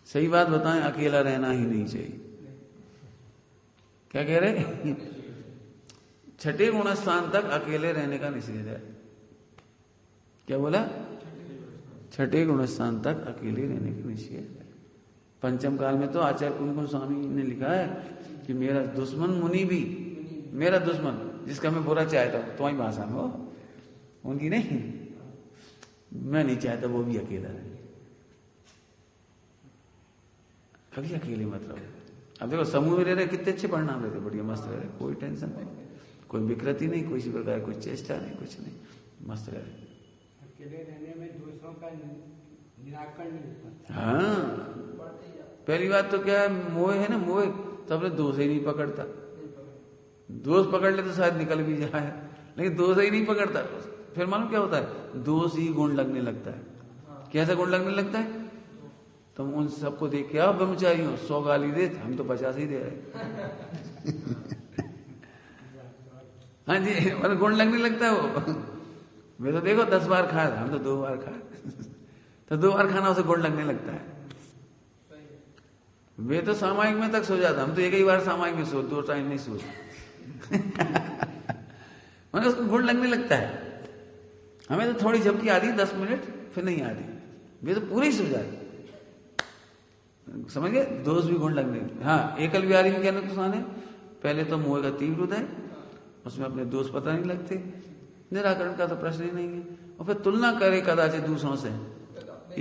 सही बात बताएं, अकेला रहना ही नहीं चाहिए। क्या कह रहे? 6ठे गुणस्थान तक अकेले रहने का निषेध है। क्या बोला? 6ठे गुणस्थान तक अकेले रहने का निषेध है। पंचम काल में तो आचार्य कुमकुम स्वामी ने लिखा है कि मेरा दुश्मन मुनि भी, मेरा दुश्मन जिसका मैं बुरा चाहता हूं, तुम्हारी भाषा में हो, उनकी नहीं, मैं नहीं चाहता वो भी अकेला रहे। कभी अकेले मत रहो। अब देखो समूह में रह रहे, कितने अच्छे परिणाम रहते, बढ़िया मस्त रह रहे, कोई टेंशन नहीं, कोई विकृति नहीं, कोई प्रकार कोई चेष्टा नहीं, कुछ नहीं, मस्त रह रहे। अकेले रहने में दूसरों का निराकरण नहीं होता। हाँ, पहली बात तो क्या है, मोह है ना, मोह तो अपने दोष ही नहीं पकड़ता। दोष पकड़ ले तो शायद निकल भी जाए, लेकिन दोष ही नहीं पकड़ता। फिर मालूम क्या होता है? दोष ही गुण लगने लगता है। कैसा गुण लगने लगता है? तुम उन सबको देख के आओ ब्रह्मचारियों, 100 गाली दे, हम तो 50 ही दे रहे। हाँ जी, मतलब गुण लगने लगता है वो। वे तो देखो 10 बार खाए, हम तो 2 बार खाए। तो 2 बार खाना उसे गुण लगने लगता है। वे तो सामायिक में तक सो जाता, हम तो एक ही बार सामायिक में सो, 2 टाइम नहीं सो। मतलब उसको गुण लगने लगता है। हमें तो थोड़ी झपकी आती है 10 मिनट, फिर नहीं आती, वे तो पूरे ही सो जाते। समझ गए? दोष भी गुण लगने। हाँ, एकल विहारी में क्या नुकसान है? पहले तो मोह का तीव्र हृदय, उसमें अपने दोष पता नहीं लगते, निराकरण का तो प्रश्न ही नहीं है। और फिर तुलना करे कदाचित दूसरों से,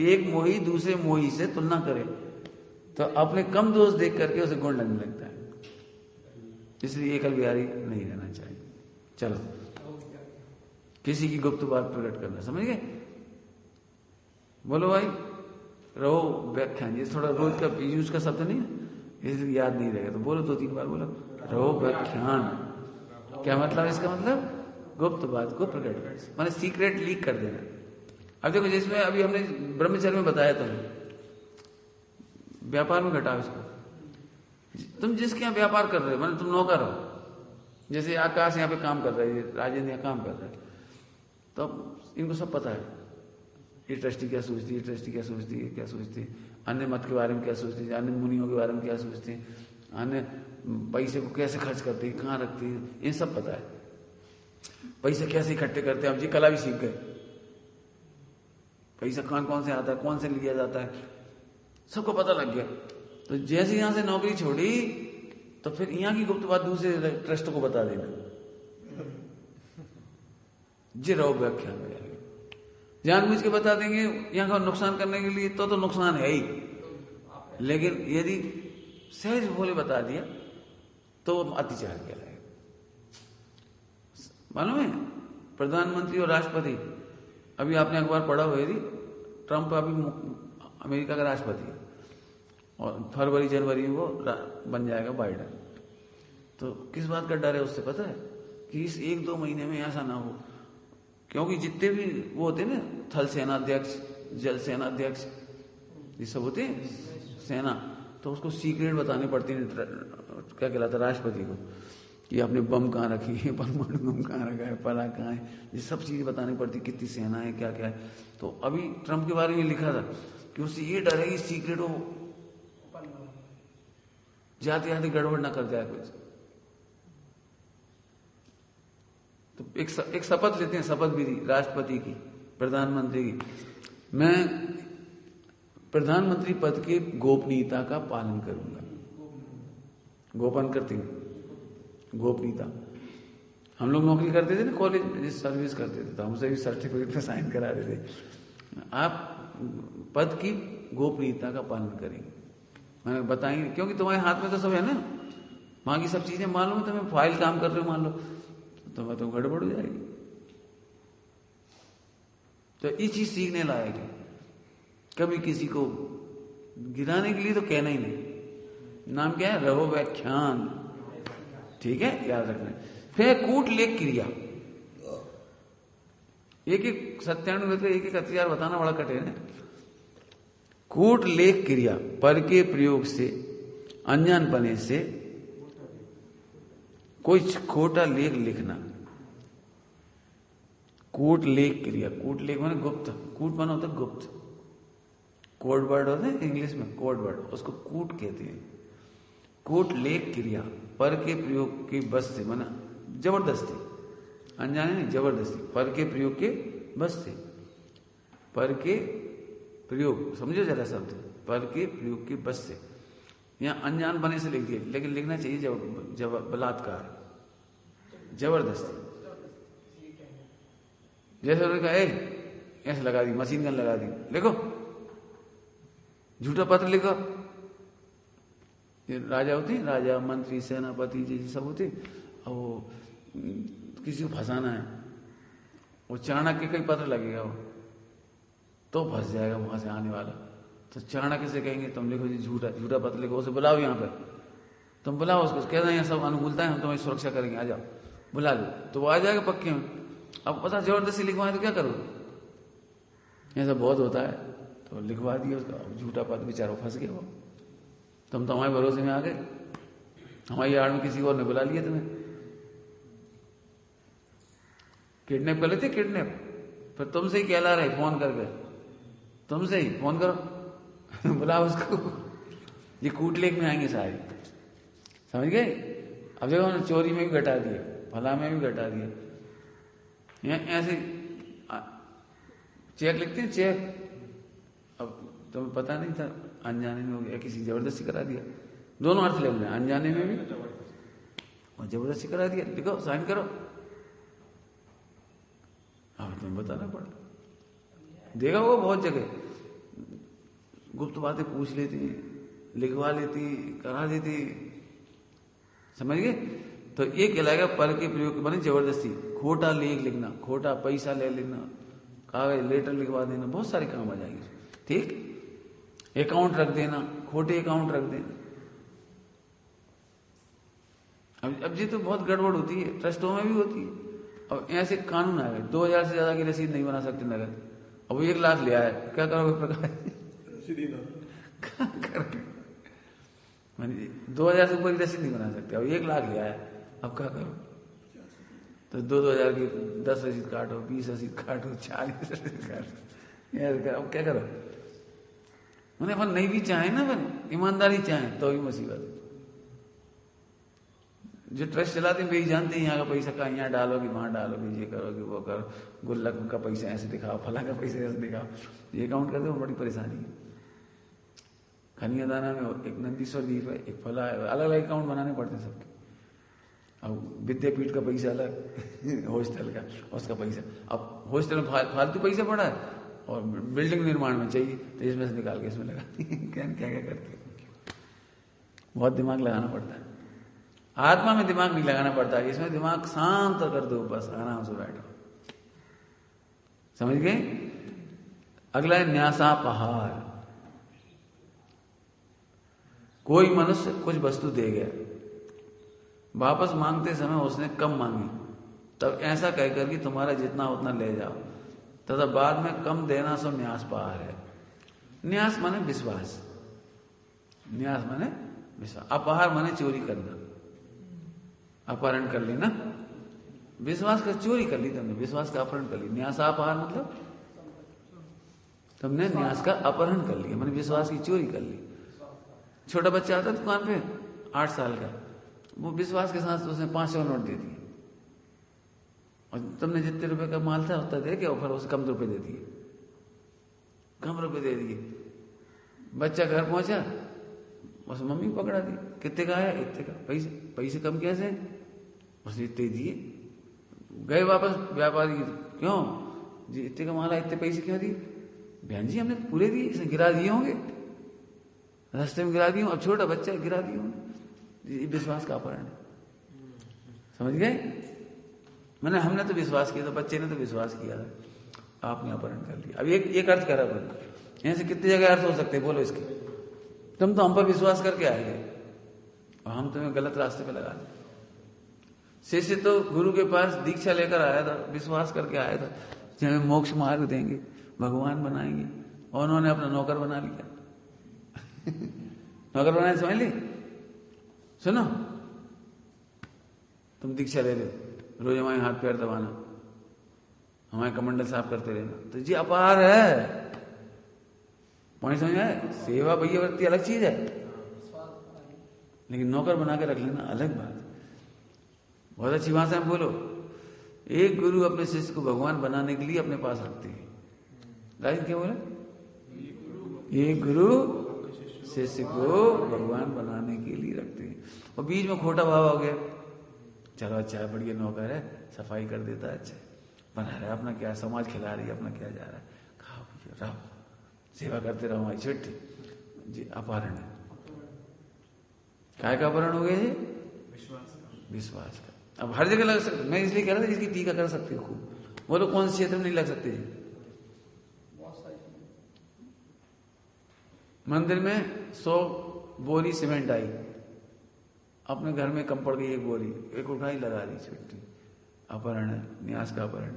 एक मोही दूसरे मोही से तुलना करे तो अपने कम दोष देख करके उसे गुण लगने लगता है। इसलिए एकल विहारी नहीं रहना चाहिए। चलो, किसी की गुप्त बात प्रकट करना, समझ गए? बोलो भाई, रहो व्याख्यान। ये थोड़ा रोज का यूज का शब्द नहीं है, इसलिए याद नहीं रहेगा, तो बोलो 2-3 बार बोलो, रहो व्याख्यान। क्या मतलब? इसका मतलब गुप्त बात को प्रकट करना, माने सीक्रेट लीक कर देना। अब देखो, जिसमें अभी हमने ब्रह्मचर्य में बताया था, व्यापार में घटाओ इसको। तुम जिसके यहाँ व्यापार कर रहे हो, माने तुम नौकर हो, जैसे आकाश यहाँ पे काम कर रहा है, राजेंद्र यहाँ काम कर रहा है, तो इनको सब पता है, ये ट्रस्टी क्या सोचती है, ट्रस्टी क्या सोचती है, क्या सोचती है, अन्य मत के बारे में क्या सोचती है, अन्य मुनियों के बारे में क्या सोचती है, अन्य पैसे को कैसे खर्च करती है, कहाँ रखती है, ये सब पता है। पैसे कैसे इकट्ठे करते हैं, अब जी कला भी सीख गए, कहीं से कौन से आता है, कौन से लिया जाता है, सबको पता लग गया। तो जैसे यहां से नौकरी छोड़ी तो फिर यहाँ की गुप्त बात दूसरे ट्रस्ट को बता देना, जी रहो व्याख्यान में जानबूझ के बता देंगे यहाँ का नुकसान करने के लिए, तो नुकसान है ही। लेकिन यदि सहज बोले बता दिया तो अतिचार कहलाएगा। मालूम है प्रधानमंत्री और राष्ट्रपति, अभी आपने अखबार पढ़ा हुआ यदि ट्रंप अभी अमेरिका का राष्ट्रपति है और फरवरी जनवरी में वो बन जाएगा बाइडेन। तो किस बात का डर है उससे पता है कि इस 1-2 महीने में ऐसा ना हो, क्योंकि जितने भी वो होते ना थल सेनाध्यक्ष, जल सेनाध्यक्ष, ये सब होते हैं सेना, तो उसको सीक्रेट बतानी पड़ती है, क्या कहलाता है, राष्ट्रपति को, कि आपने बम कहाँ रखी है, परमाणु बम कहाँ रखा है, पला कहाँ है, ये सब चीजें बतानी पड़ती, कितनी सेना है, क्या क्या है। तो अभी ट्रंप के बारे में लिखा था कि उससे ये डर है कि सीक्रेट वो जाते जाते गड़बड़ ना कर जाए कुछ। तो एक शपथ लेते हैं, शपथ विधि राष्ट्रपति की, प्रधानमंत्री की, मैं प्रधानमंत्री पद के गोपनीयता का पालन करूंगा। गोपन करते हैं, गोपनीयता। हम लोग नौकरी करते थे ना कॉलेज में, सर्विस करते थे तो हमसे भी सर्टिफिकेट पे साइन करा देते, आप पद की गोपनीयता का पालन करेंगे, मैंने बताएंगे, क्योंकि तुम्हारे हाथ में तो सब है ना, वहां की सब चीजें मालूम है, तुम्हें फाइल काम कर रहे हो मान लो, तो गड़बड़ हो जाएगी। तो ये चीज सीखने लायक है, कभी किसी को गिराने के लिए तो कहना ही नहीं। नाम क्या है, रहो व्याख्यान, ठीक है, याद रखना। फिर कूट लेख क्रिया, एक 97 एक हथियार बताना बड़ा कठिन है। कूट लेख क्रिया, पर के प्रयोग से, अनजानपने से कोई खोटा लेख लिखना। कूट लेख क्रिया, कूट लेख माने गुप्त, कूट माना होता है गुप्त, कोड वर्ड होता है इंग्लिश में, कोड वर्ड, उसको कूट कहते हैं। कूट लेख क्रिया, पर के प्रयोग के बस से, माना जबरदस्ती, अनजाने नहीं, जबरदस्ती, पर के प्रयोग के बस से, पर के प्रयोग, समझो जरा शब्द, पर के प्रयोग के बस से, यहाँ अनजान बने से लिख दिए, लेकिन लिखना चाहिए जब बलात्कार, जबरदस्ती। जैसे उन्होंने कहा ऐसे लगा दी, मशीन गन लगा दी, लिखो झूठा पत्र लिखो। ये राजा होते हैं, राजा मंत्री सेनापति जी सब होते, और वो किसी को फंसाना है, वो चाणक्य का ही पत्र लगेगा, वो तो फंस जाएगा वहां से आने वाला। तो चाणक्य से कहेंगे तुम लिखो जी झूठा पत्र लिखो, उसे बुलाओ यहाँ पर, तुम बुलाओ उसको, कहना यहाँ सब अनुकूलता है, हम तुम्हारी सुरक्षा करेंगे, आ जाओ, बुला लो, तो वो आ जाएगा पक्के में। अब पता जबरदस्ती लिखवाए तो क्या करोगे, ऐसा बहुत होता है, तो लिखवा दिया उसका, झूठा पत्र, बेचारा फंस गया वो, तुम तो हमारे भरोसे में आ गए, हमारी आड़ में किसी और ने बुला लिया तुम्हें, किडनैप कर लेते, किडनैप, फिर तुमसे ही कहला रहे फोन करके, तुमसे ही फोन करो बुलाओ उसको। ये कूटलेख में आएंगे सारे, समझ गए। अब देखो उन्होंने चोरी में भी घटा दिया, भला में भी घटा दिया, ऐसे चेक लिखते हैं, चेक, अब तुम्हें पता नहीं था, अनजाने में हो गया, किसी जबरदस्ती करा दिया, दोनों अर्थ ले रहे हैं, अनजाने में भी और जबरदस्ती करा दिया, लिखो साइन करो, अब तुम्हें बताना पड़ा। देखा होगा बहुत जगह गुप्त बातें पूछ लेती, लिखवा लेती, करा देती, समझ गए। तो ये कहलाएगा पर के प्रयोग बने जबरदस्ती, खोटा लेख लिखना, खोटा पैसा ले लेना, कागज लेटर लिखवा देना, बहुत सारे काम आ जाएंगे, ठीक। अकाउंट रख देना, खोटे अकाउंट रख देना। अब ये तो बहुत गड़बड़ होती है, ट्रस्टों में भी होती है। अब ऐसे कानून आ गए, 2000 से ज्यादा की रसीद नहीं बना सकते नगद। अब 1 लाख ले आया, क्या करोगे प्रकाश, क्या करोगे, 2000 से ऊपर की रसीद नहीं बना सकते, अब 1 लाख ले आया, अब क्या करो, तो 2000 की 10 रसीद काटो, 20 रसीद काटो, 40 रसीद काटो, अब क्या करो। उन्हें अपन नहीं भी चाहे ना, अपन ईमानदारी चाहे तो भी मुसीबत, जो ट्रस्ट चलाते हैं वही जानते हैं यहाँ का पैसा कहाँ, यहाँ डालोगे वहां डालोगे, ये करोगे वो करो, गुल्लक का पैसा ऐसे दिखाओ, फला का पैसा ऐसे दिखाओ, ये काउंट करते हो बड़ी परेशानी है। खनियादाना में एक नंदीश्वर द्वीप है, एक फला है, अलग अलग अकाउंट बनाने पड़ते हैं सबके। अब विद्यापीठ का पैसा अलग, हॉस्टल का उसका पैसा, अब हॉस्टल में फालतू पैसा पड़ा है और बिल्डिंग निर्माण में चाहिए तो इसमें से निकाल के इसमें लगा क्या क्या करते, बहुत दिमाग लगाना पड़ता है। आत्मा में दिमाग नहीं लगाना पड़ता है, इसमें दिमाग शांत कर दो, बस आराम से बैठो। समझ गए? अगला है न्यासापहार। कोई मनुष्य कुछ वस्तु दे गया, वापस मांगते समय उसने कम मांगी, तब ऐसा कहकर कि तुम्हारा जितना उतना ले जाओ, तथा बाद में कम देना सो न्यासपहार है। न्यास माने विश्वास, न्यास माने विश्वास, अपहार माने चोरी करना, अपहरण कर लेना, विश्वास का चोरी कर ली तुमने, विश्वास का अपहरण कर ली। न्यासापहार मतलब तुमने न्यास का अपहरण कर लिया, माने विश्वास की चोरी कर ली। छोटा बच्चा आता दुकान पे 8 साल का, वो विश्वास के साथ उसने 500 नोट दे दिए और तुमने जितने रुपए का माल था उतना दे के और फिर उसे कम रुपए दे दिए, कम रुपए दे दिए। बच्चा घर पहुंचा, बस मम्मी को पकड़ा दी, कितने का है, इतने का। पैसे पैसे कम कैसे, उसने इतने दिए। गए वापस व्यापारी, क्यों जी इतने का माल है, इतने पैसे क्यों दिए? बहन जी हमने पूरे दिए, इसने गिरा दिए होंगे, रास्ते में गिरा दिए, अब छोटा बच्चा गिरा दिए होंगे। विश्वास का अपहरण है, समझ गए? मैंने हमने तो विश्वास किया था, बच्चे ने तो विश्वास किया था, आपने अपहरण कर लिया। अब एक अर्थ करा बोलो, यहां से कितनी जगह अर्थ हो सकते हैं बोलो इसके। तुम तो हम पर विश्वास करके आए थे और हम तुम्हें गलत रास्ते पे लगा दिए। शिष्य तो गुरु के पास दीक्षा लेकर आया था, विश्वास करके आया था कि हमें मोक्ष मार्ग देंगे, भगवान बनाएंगे, और उन्होंने अपना नौकर बना लिया। नौकर बनाने समझ ली? सुनो, तुम दीक्षा ले लो, रोज हमारे हाथ पैर दबाना, हमारे कमंडल साफ करते रहना, तो जी अपार है। पॉइंट समझ आए? सेवा भैया वृत्ति अलग चीज है, लेकिन नौकर बना के रख लेना अलग बात। बहुत अच्छी भाषा में बोलो, एक गुरु अपने शिष्य को भगवान बनाने के लिए अपने पास रखते हैं। राइट, क्या बोले? एक गुरु शिष्य को भगवान बनाने के लिए रखते हैं, और बीच में खोटा भाव हो गया, चलो अच्छा है, बढ़िया नौकर है, सफाई कर देता है, अच्छा बना रहा है, अपना क्या समाज खिला रही है, अपना क्या जा रहा है, खाओ पियो रहो, सेवा करते रहो, हमारी छुट्टी जी। अपहरण है, काय का अपहरण हो गया जी? विश्वास का। अब हर जगह लग सकते, मैं इसलिए कह रहा था जिसकी टीका कर सकते हो खूब, बोलो कौन से क्षेत्र में नहीं लग सकते जी? मंदिर में 100 बोरी सीमेंट आई, अपने घर में कम पड़ गई एक बोरी, एक उठाई लगा दी, छुट्टी। अपहरण है, न्यास का अपहरण।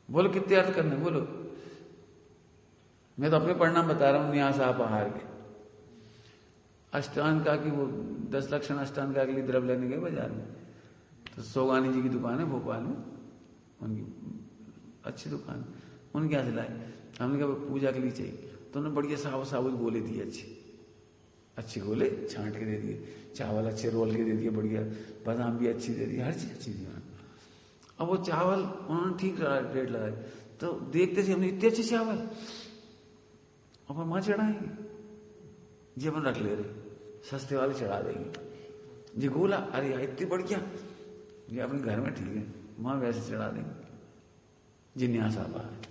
बोलो कितने अर्थ करने, बोलो। मैं तो अपने परिणाम बता रहा हूं न्यासापहार के। अष्टांग का कि वो 10 लक्षण अष्टांग का के लिए द्रव्य लेने गए बाजार में, तो सोगानी जी की दुकान है भोपाल में, उनकी अच्छी दुकान, उनके यहाँ से लाए। हमने कहा पूजा के लिए चाहिए, तो उन्होंने बढ़िया साबुत गोले दिए, अच्छे गोले छांट के दे दिए, चावल अच्छे रोल के दे दिए, बढ़िया बादाम भी अच्छी दे दी, हर चीज अच्छी दी उन्होंने। अब वो चावल उन्होंने ठीक रेट लगाए, तो देखते थे हमने इतने अच्छे चावल, अपन वहां चढ़ाएंगे जी, अपन रख ले रहे, सस्ते वाले चढ़ा देंगे जी। गोला अरे यार इतनी बढ़िया जी, अपने घर में ठीक है, वहां वैसे चढ़ा देंगे जी। न्यासापहार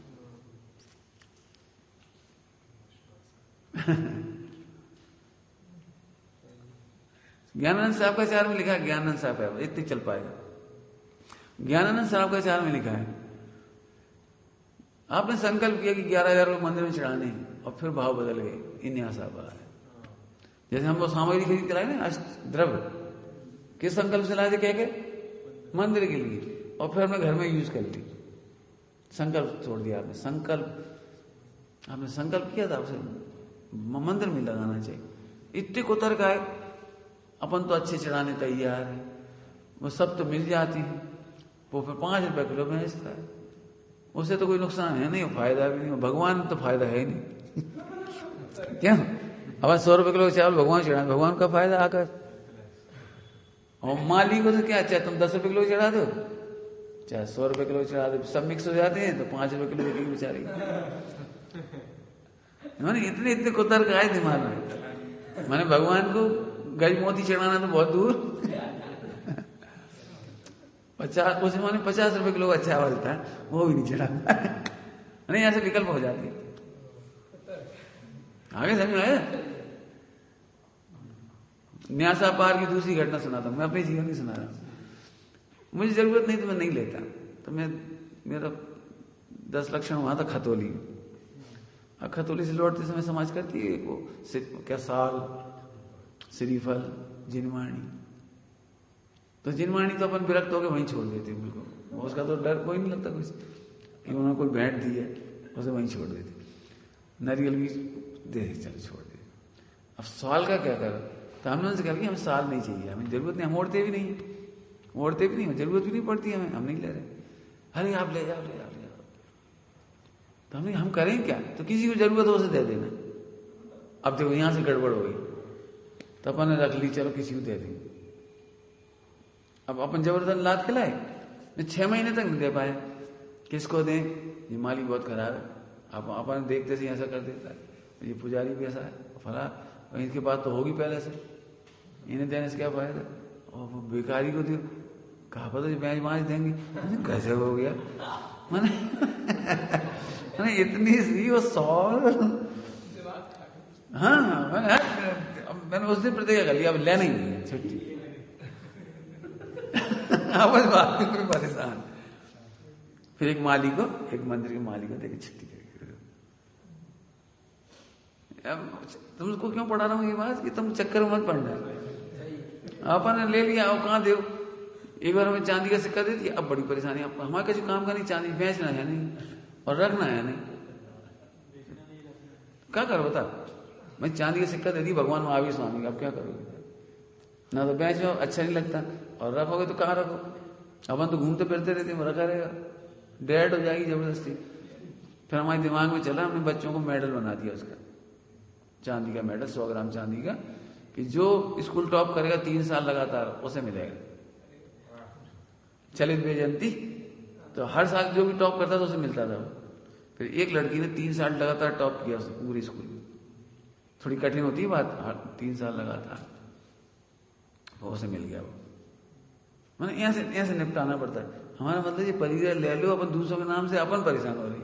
ज्ञानानंद साहब का चार में लिखा है, ज्ञानानंद साहब है, इतनी चल पाएगा। ज्ञानानंद साहब का चार में लिखा है, आपने संकल्प किया कि 11,000 रुपये मंदिर में चढ़ाने, और फिर भाव बदल गए, इन न्यासापहार है। जैसे हम लोग सामग्री खरीद के लाए ना, द्रव्य किस संकल्प से लाए थे, कह के मंदिर के लिए, और फिर हमने घर में यूज कर ली, संकल्प छोड़ दिया आपने। आपने संकल्प किया था, उसे मंदिर में लगाना चाहिए। इतने को तर्क आए, अपन तो अच्छे चढ़ाने तैयार है, वो सब तो मिल जाती है, वो फिर 5 रुपए किलो में बेचता है, उसे तो कोई नुकसान है नहीं, फायदा भी नहीं, भगवान तो फायदा है नहीं। क्या अपन 100 रुपए किलो चावल भगवान चढ़ाए, भगवान का फायदा आकर और माली को तो क्या, चाहे तुम 10 रुपए किलो चढ़ा दो चाहे 100 रुपए किलो चढ़ा दो, सब मिक्स हो जाते हैं तो 5 रुपए किलो बिकेगी बेचारी। इतने इतने कुतर्क आए दिमाग में। मैंने भगवान को गज मोती चढ़ाना तो बहुत दूर 50 रुपए किलो का चावल था वो भी नहीं चढ़ा। नहीं, ऐसे विकल्प हो जाती है। आगे समझ में आया? न्यासा पार की दूसरी घटना सुनाता हूं, मैं अपने जीवन की सुना रहा हूं। मुझे जरूरत नहीं तो मैं नहीं लेता, तो मेरा 10 लक्षण हुआ था खतौली। अब खतौली से लौटते समय समाज करती है वो क्या, साल, श्रीफल, जिनवाणी। तो जिनवाणी तो अपन विरक्त होकर वहीं छोड़ देते हैं बिल्कुल, उसका तो डर कोई नहीं लगता कुछ कि उन्होंने कोई भेंट दी है उसे वहीं छोड़ देते। नारियल भी दे चलो छोड़ दे। अब साल का क्या करो, तो हमने उनसे कहा कि हमें साल नहीं चाहिए, हमें जरूरत नहीं, हम ओढ़ते भी नहीं, जरूरत भी नहीं पड़ती हमें, हम नहीं ले रहे। अरे आप ले जाओ। तो हम करें क्या, तो किसी को जरूरत हो उसे दे देना। अब देखो यहां से गड़बड़ हो गई, तो अपन ने रख ली, चलो किसी को दे देंगे। अब अपन जबरदस्त लात खिलाए, 6 महीने तक नहीं दे पाए, किसको दें, ये माली बहुत खराब है। अब अपन देखते से ऐसा कर देता है, ये पुजारी भी ऐसा है, फला, इनके पास तो होगी पहले से, इन्हें देने से क्या फायदा, और वो बेकारी को दियो, कहा पता जो बेंच मांझ देंगे, कैसे हो गया। मैंने इतनी सी वो 100। हाँ, मैंने उस दिन प्रतिज्ञा कर लिया अब लेना ही नहीं है छुट्टी। बस बात कोई परेशान। फिर एक मंदिर के माली को देखे छुट्टी करके, तुमको क्यों पढ़ा रहा हूँ ये बात कि तुम चक्कर में मत पड़ना। अपन ने ले लिया, अब कहाँ दे, एक बार हमें चांदी का सिक्का दे दिया, अब बड़ी परेशानी। हमारे कुछ काम का नहीं, चांदी बेचना है नहीं और रखना है नहीं, क्या करो बता। मैं चांदी का सिक्का दे दी भगवान महावीर स्वामी का, अब क्या करोगे, ना तो बेच लो अच्छा नहीं लगता, और रखोगे तो कहाँ रखो, अपन तो घूमते फिरते रहते हैं, रखा रहेगा, डेड हो जाएगी जबरदस्ती। फिर हमारे दिमाग में चला, हमने बच्चों को मेडल बना दिया उसका, चांदी का मेडल, 100 ग्राम चांदी का, कि जो स्कूल टॉप करेगा 3 साल लगातार उसे मिलेगा चलित बेजंती। तो हर साल जो भी टॉप करता था उसे मिलता था। फिर एक लड़की ने 3 साल लगातार टॉप किया पूरी स्कूल में, थोड़ी कठिन होती है बात, 3 साल लगातार, तो उसे मिल गया वो। मैंने ऐसे निपटाना पड़ता है। हमारा मतलब ये परिचय ले लो अपन दूसरों के नाम से, अपन परेशान हो रही।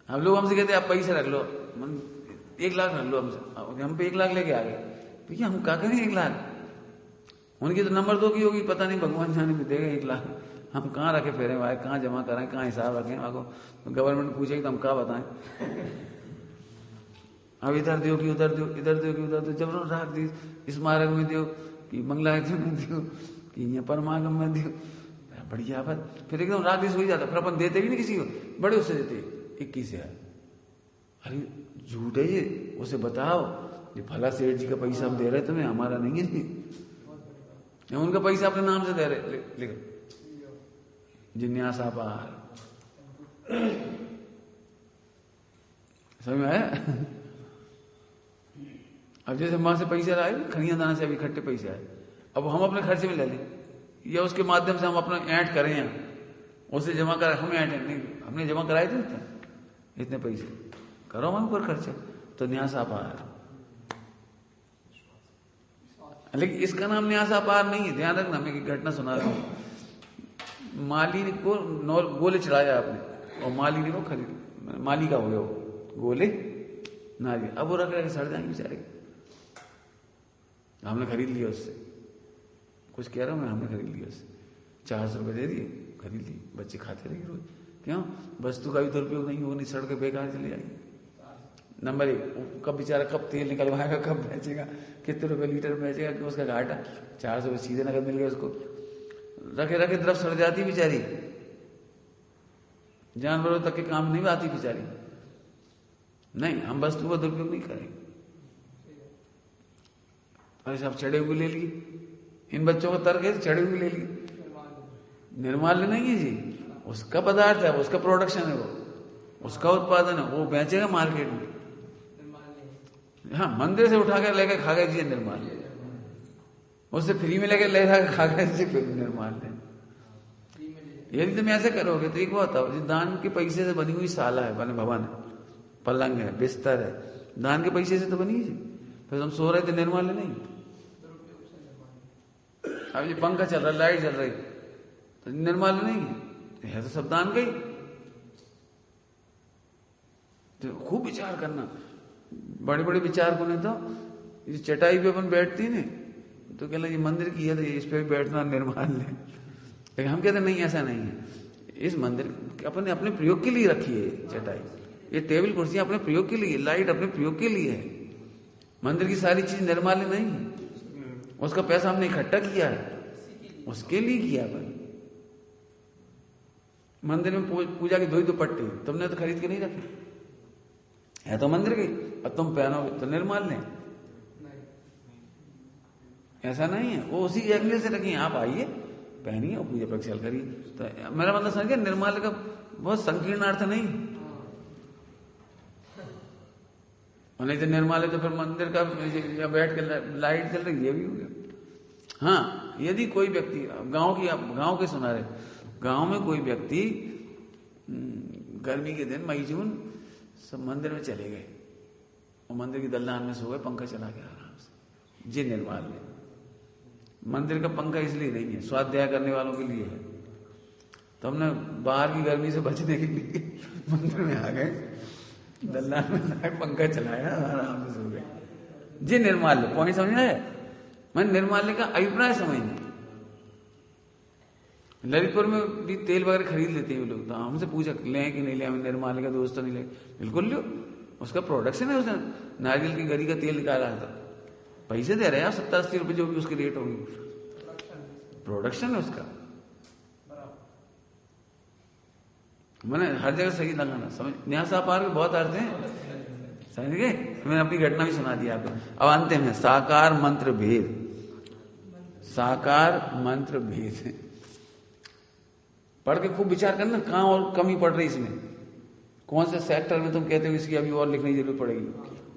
हम लोग हमसे कहते हैं आप पैसे रख लो, 1 लाख रख लो हमसे, हम पे 1 लाख लेके आ गए, भैया हम क्या करें 1 लाख, उनकी तो नंबर 2 की होगी, पता नहीं भगवान जाने में देगा 1 लाख, हम कहाँ रखे फेरे भाई, कहाँ जमा कराएं, कहाँ हिसाब रखें, आपको तो गवर्नमेंट पूछेगी तो हम क्या बताएं। अब इधर दो कि उधर दो, इधर दो कि उधर दो, जब रख दी, स्मारक में दो कि मंगलायत में दो कि यहाँ परमागम में दो, बढ़िया आफत। फिर एकदम रात हो ही जाता, फिर अपन देते भी नहीं किसी को, बड़े उससे देते 21,000। अरे झूठ है ये, उसे बताओ ये फला सेठ जी का पैसा हम दे रहे तुम्हें, हमारा नहीं है, उनका पैसा अपने नाम से दे रहे, लिखो जिन्यासा पार। समझ में आया? अब जैसे मां से पैसे आए, खनिया दाना से अभी इकट्ठे पैसे आए, अब हम अपने खर्चे में ले लें या उसके माध्यम से हम अपना ऐड करें, या उसे जमा करा, हमें ऐड नहीं, हमने जमा कराए थे इतने पैसे, करो हम ऊपर खर्चे, तो न्यासा पार। लेकिन इसका नाम न्यासा पार नहीं है, ध्यान रखना। मैं एक घटना सुना रहा हूं। माली को गोले चढ़ाया आपने, और माली ने वो खरीद, माली का हो गया वो गोले नारियल, अब वो रख रहे सड़ जाएंगे बेचारे। हमने खरीद लिया उससे, कुछ कह रहा हूं मैं, हमने खरीद लिया उससे, 400 रुपए दे दिए, खरीद ली, बच्चे खाते रहे रोज। क्यों? वस्तु का भी दुरुपयोग नहीं, वो नहीं सड़ के बेकार चले जाएगी। नंबर 1, कब बेचारा कब तेल निकलवाएगा, कब बेचेगा, कितने रुपए लीटर बेचेगा, कि उसका घाटा। 400 रुपए सीधे नकद मिल गया उसको, रखे रखे तरफ सड़ जाती बेचारी, जानवरों तक के काम नहीं आती बेचारी। नहीं, हम वस्तु का दुरुपयोग नहीं करेंगे। और सब चढ़े हुए ले लिए, इन बच्चों का तर्क है चढ़े हुए ले लिए, निर्माल्य नहीं है जी, उसका पदार्थ है, उसका प्रोडक्शन है, वो उसका उत्पादन है, वो बेचेगा मार्केट में। हाँ, मंदिर से उठा कर लेकर खा गए जी निर्माल्य, उससे फ्री में लेके ले रहा खा गए से फिर निर्माल है। यदि तुम ऐसे करोगे तो एक बात बताओ, दान के पैसे से बनी हुई साला है, बने भवन है, पलंग है, बिस्तर है, दान के पैसे से तो बनी है। फिर तुम सो रहे थे निर्माल नहीं। अब ये पंखा चल रहा, लाइट चल रही, तो निर्माल नहीं है तो सब दान गई। तो खूब विचार करना, बड़े बड़े विचार को। नहीं तो इस चटाई पे अपन बैठती ने तो कह ये मंदिर की है तो इस पे भी बैठना निर्माल है, लेकिन हम कहते नहीं ऐसा नहीं है। इस मंदिर अपने अपने प्रयोग के लिए रखी है चटाई, ये टेबल कुर्सियां अपने प्रयोग के लिए, लाइट अपने प्रयोग के लिए है। मंदिर की सारी चीज निर्माल्य नहीं है, उसका पैसा हमने इकट्ठा किया है, उसके लिए किया अपन। मंदिर में पूजा की धोई दुपट्टी तुमने तो खरीद के नहीं रखी है, तो मंदिर की, और तुम पहनोगे तो निर्माल्य। ऐसा नहीं है, वो उसी एंगल से रखी, आप आइए पहनिए और पूजा प्रक्षाल करिए। तो मेरा मतलब समझ गया, निर्माल्य का बहुत संकीर्ण अर्थ नहीं। और नहीं तो निर्माल्य तो फिर मंदिर का या बैठ के लाइट चल रही, ये भी हो गया। हाँ, यदि कोई व्यक्ति गांव के सुना रहे, गांव में कोई व्यक्ति गर्मी के दिन मई जून सब मंदिर में चले गए और मंदिर की दल्लान में सो गए, पंखा चला गया आराम से, जी निर्माल्य। मंदिर का पंखा इसलिए नहीं है, स्वाध्याय करने वालों के लिए है। तो हमने बाहर की गर्मी से बचने के लिए मंदिर में आ गए, दल्लान में पंखा चलाया, आराम से सो गए, जी निर्माल्य। पॉइंट समझ आया? मैं निर्माल्य का अभिप्राय समझना। ललितपुर में भी तेल वगैरह खरीद लेते हैं लोग, तो हमसे पूछा लें कि नहीं ले, हमें निर्माल्य का दोस्त तो नहीं ले। बिल्कुल लो, उसका प्रोडक्शन है, उसने नारियल की गरी का तेल निकाला था, पैसे दे रहे हैं 70-80 रुपए जो भी उसकी रेट होगी, प्रोडक्शन है उसका। मैंने हर जगह सही लगाना, समझ। न्यासा पार में बहुत अर्थ हैं, समझ गए? मैंने अपनी घटना भी सुना दिया आपको। अब अंतिम है साकार मंत्र भेद। साकार मंत्र भेद पढ़ के खूब विचार करना, कहां और कमी पड़ रही इसमें, कौन से सेक्टर में तुम कहते हो इसकी अभी और लिखने की जरूरत पड़ेगी,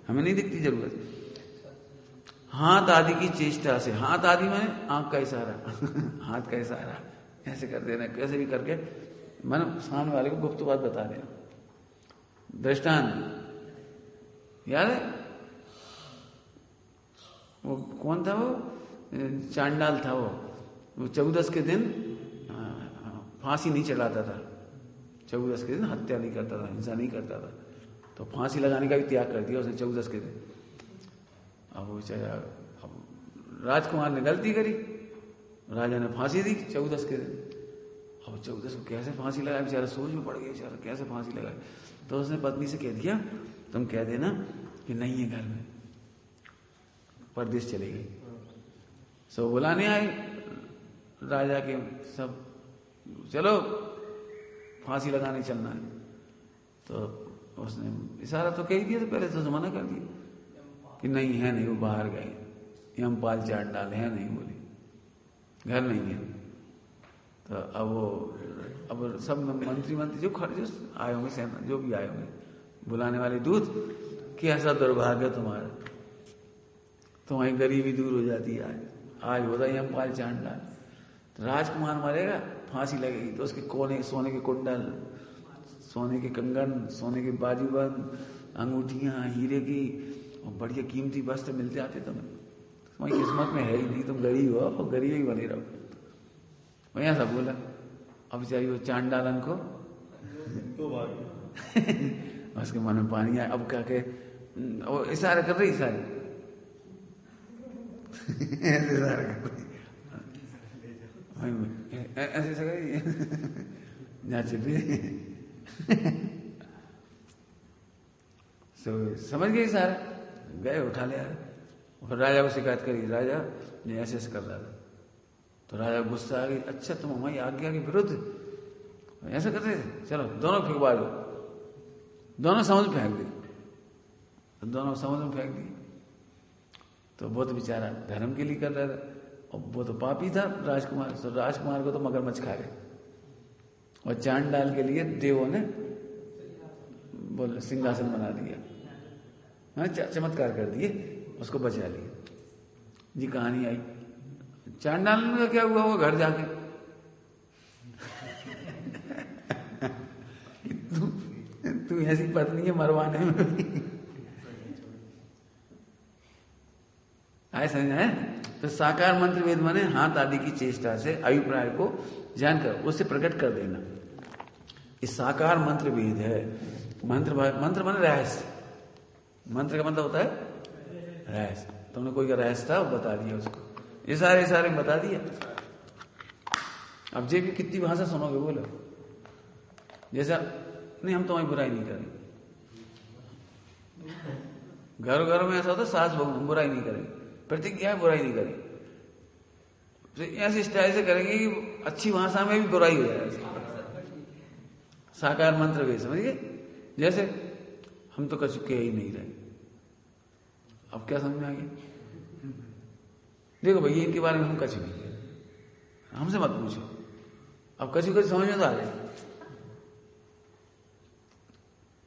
हमें नहीं दिखती जरूरत। हाथ आदि की चेष्टा से, हाथ आदि में आंख का इशारा हाथ का इशारा ऐसे कर देना, कैसे भी करके मैंने सामने वाले को गुप्त बात बता देना। दृष्टांत याद है, वो कौन था, वो चांडाल था, वो 14 के दिन फांसी नहीं चढ़ाता था, 14 के दिन हत्या नहीं करता था, हिंसा नहीं करता था, तो फांसी लगाने का भी त्याग कर दिया उसने 14 के दिन। अब वो बेचारा, राजकुमार ने गलती करी, राजा ने फांसी दी 14 के दिन। अब 14 को कैसे फांसी लगाए, बेचारा सोच में पड़ गया, बेचारा कैसे फांसी लगाए। तो उसने पत्नी से कह दिया, तुम कह देना कि नहीं है घर में, परदेश चली गई। सो बुलाने आए राजा के सब, चलो फांसी लगाने चलना है। तो उसने इशारा तो कह दिया, तो पहले तो मना कर दिया कि नहीं है, नहीं, वो बाहर गए, यमपाल चाट डाले हैं, नहीं बोली, घर नहीं है। तो अब सब मंत्री जो आए होंगे, सेना जो भी आए होंगे, बुलाने वाले दूत, कि ऐसा दुर्भाग्य तुम्हारा, तुम्हारी गरीबी दूर हो जाती है आज होता है यमपाल चाट डाल। तो राजकुमार मरेगा, फांसी लगेगी, तो उसके कोने सोने के कुंडल, सोने के कंगन, सोने के बाजूबंद, अंगूठियां हीरे की और बढ़िया कीमती वस्त्र मिलते आते तुम्हें। तुम्हारी किस्मत में है ही नहीं, तुम गरीब हो और गरीब ही बने रहो। वही ऐसा बोला। अब बेचारी वो चांडालन को उसके मन में पानी आया। अब क्या के वो इशारा कर रही, इशारा ऐसे इशारा कर रही, ऐसे समझ गए सारा, गए उठा ले यार। फिर राजा को शिकायत करी, राजा ने ऐसे कर रहा था। तो राजा गुस्सा आ गई, अच्छा तुम हमारी आज्ञा के विरुद्ध ऐसा कर रहे थे, चलो दोनों फेंकवा दो। दोनों समुद्र फेंक दी, दोनों समुद्र में फेंक दी। तो वो तो बेचारा धर्म के लिए कर रहा था, और वो तो पापी था राजकुमार। तो राजकुमार को तो मगरमच्छ खा गए, और चांडाल के लिए देवों ने बोल सिंहासन बना दिया, चमत्कार कर दिए, उसको बचा लिया। जी कहानी आई, चांडालन का क्या हुआ वो घर जाके तू ऐसी पत्नी है मरवाने में भी आए समझ आए। तो साकार मंत्र वेद माने हाथ आदि की चेष्टा से अभिप्राय को जानकर उसे प्रकट कर देना। इस साकार मंत्र वेद है। मंत्र माने रहस्य। मंत्र का मतलब होता है रहस्य। तुमने कोई का रहस्य था वो बता दिया उसको, इशारे में बता दिया। अब जे भी कितनी भाषा सुनोगे बोलो, जैसा नहीं हम तुम्हारी बुराई नहीं करेंगे। घर में ऐसा होता सास बहू हम बुराई नहीं करेंगे, प्रतिज्ञा है बुराई नहीं करेंगे। तो ऐसे स्टाइल से करेंगे कि अच्छी भाषा में भी बुराई हो जाए। साकार मंत्र वे समझिए। जैसे हम तो कछु कह ही नहीं रहे, अब क्या समझ में आ गया? देखो भैया इनके बारे में हम कछु नहीं कह रहे, हमसे मत पूछो। अब कछु समझ में तो आ जाए।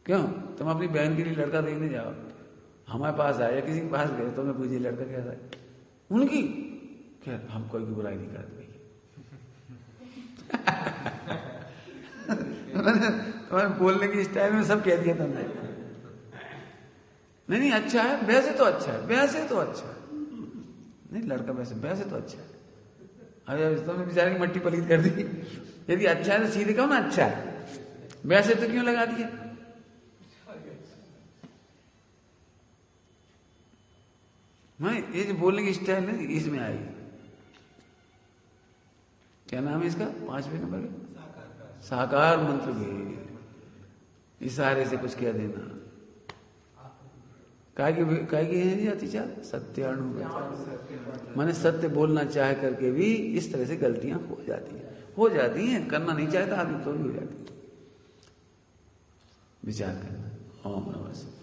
क्यों? तुम अपनी बहन के लिए लड़का देखने जाओ, हमारे पास आए या किसी के पास गए, तुमने पूछिए लड़का कैसा है, उनकी क्या हम कोई की बुराई नहीं करते तुम्हारे बोलने की स्टाइल में सब कह दिया तुमने। नहीं अच्छा है, वैसे तो अच्छा है, वैसे तो अच्छा है। नहीं लड़का वैसे तो अच्छा है। अरे तुमने बेचारे की मट्टी पलीत कर दी। यदि अच्छा है तो सीधे कहो ना अच्छा है, वैसे तो क्यों लगा दिया? नहीं ये जो बोलने की स्टाइल है इसमें आएगी। क्या नाम है इसका 5वें नंबर का? साकार मंत्र भेद। इशारे से कुछ कह देना। काय की है जी अतिचार? सत्यानुगत माने सत्य बोलना चाह करके भी इस तरह से गलतियां हो जाती हैं। करना नहीं चाहता आदमी तो भी हो जाती है। विचार करना। ओम नमः शिवाय।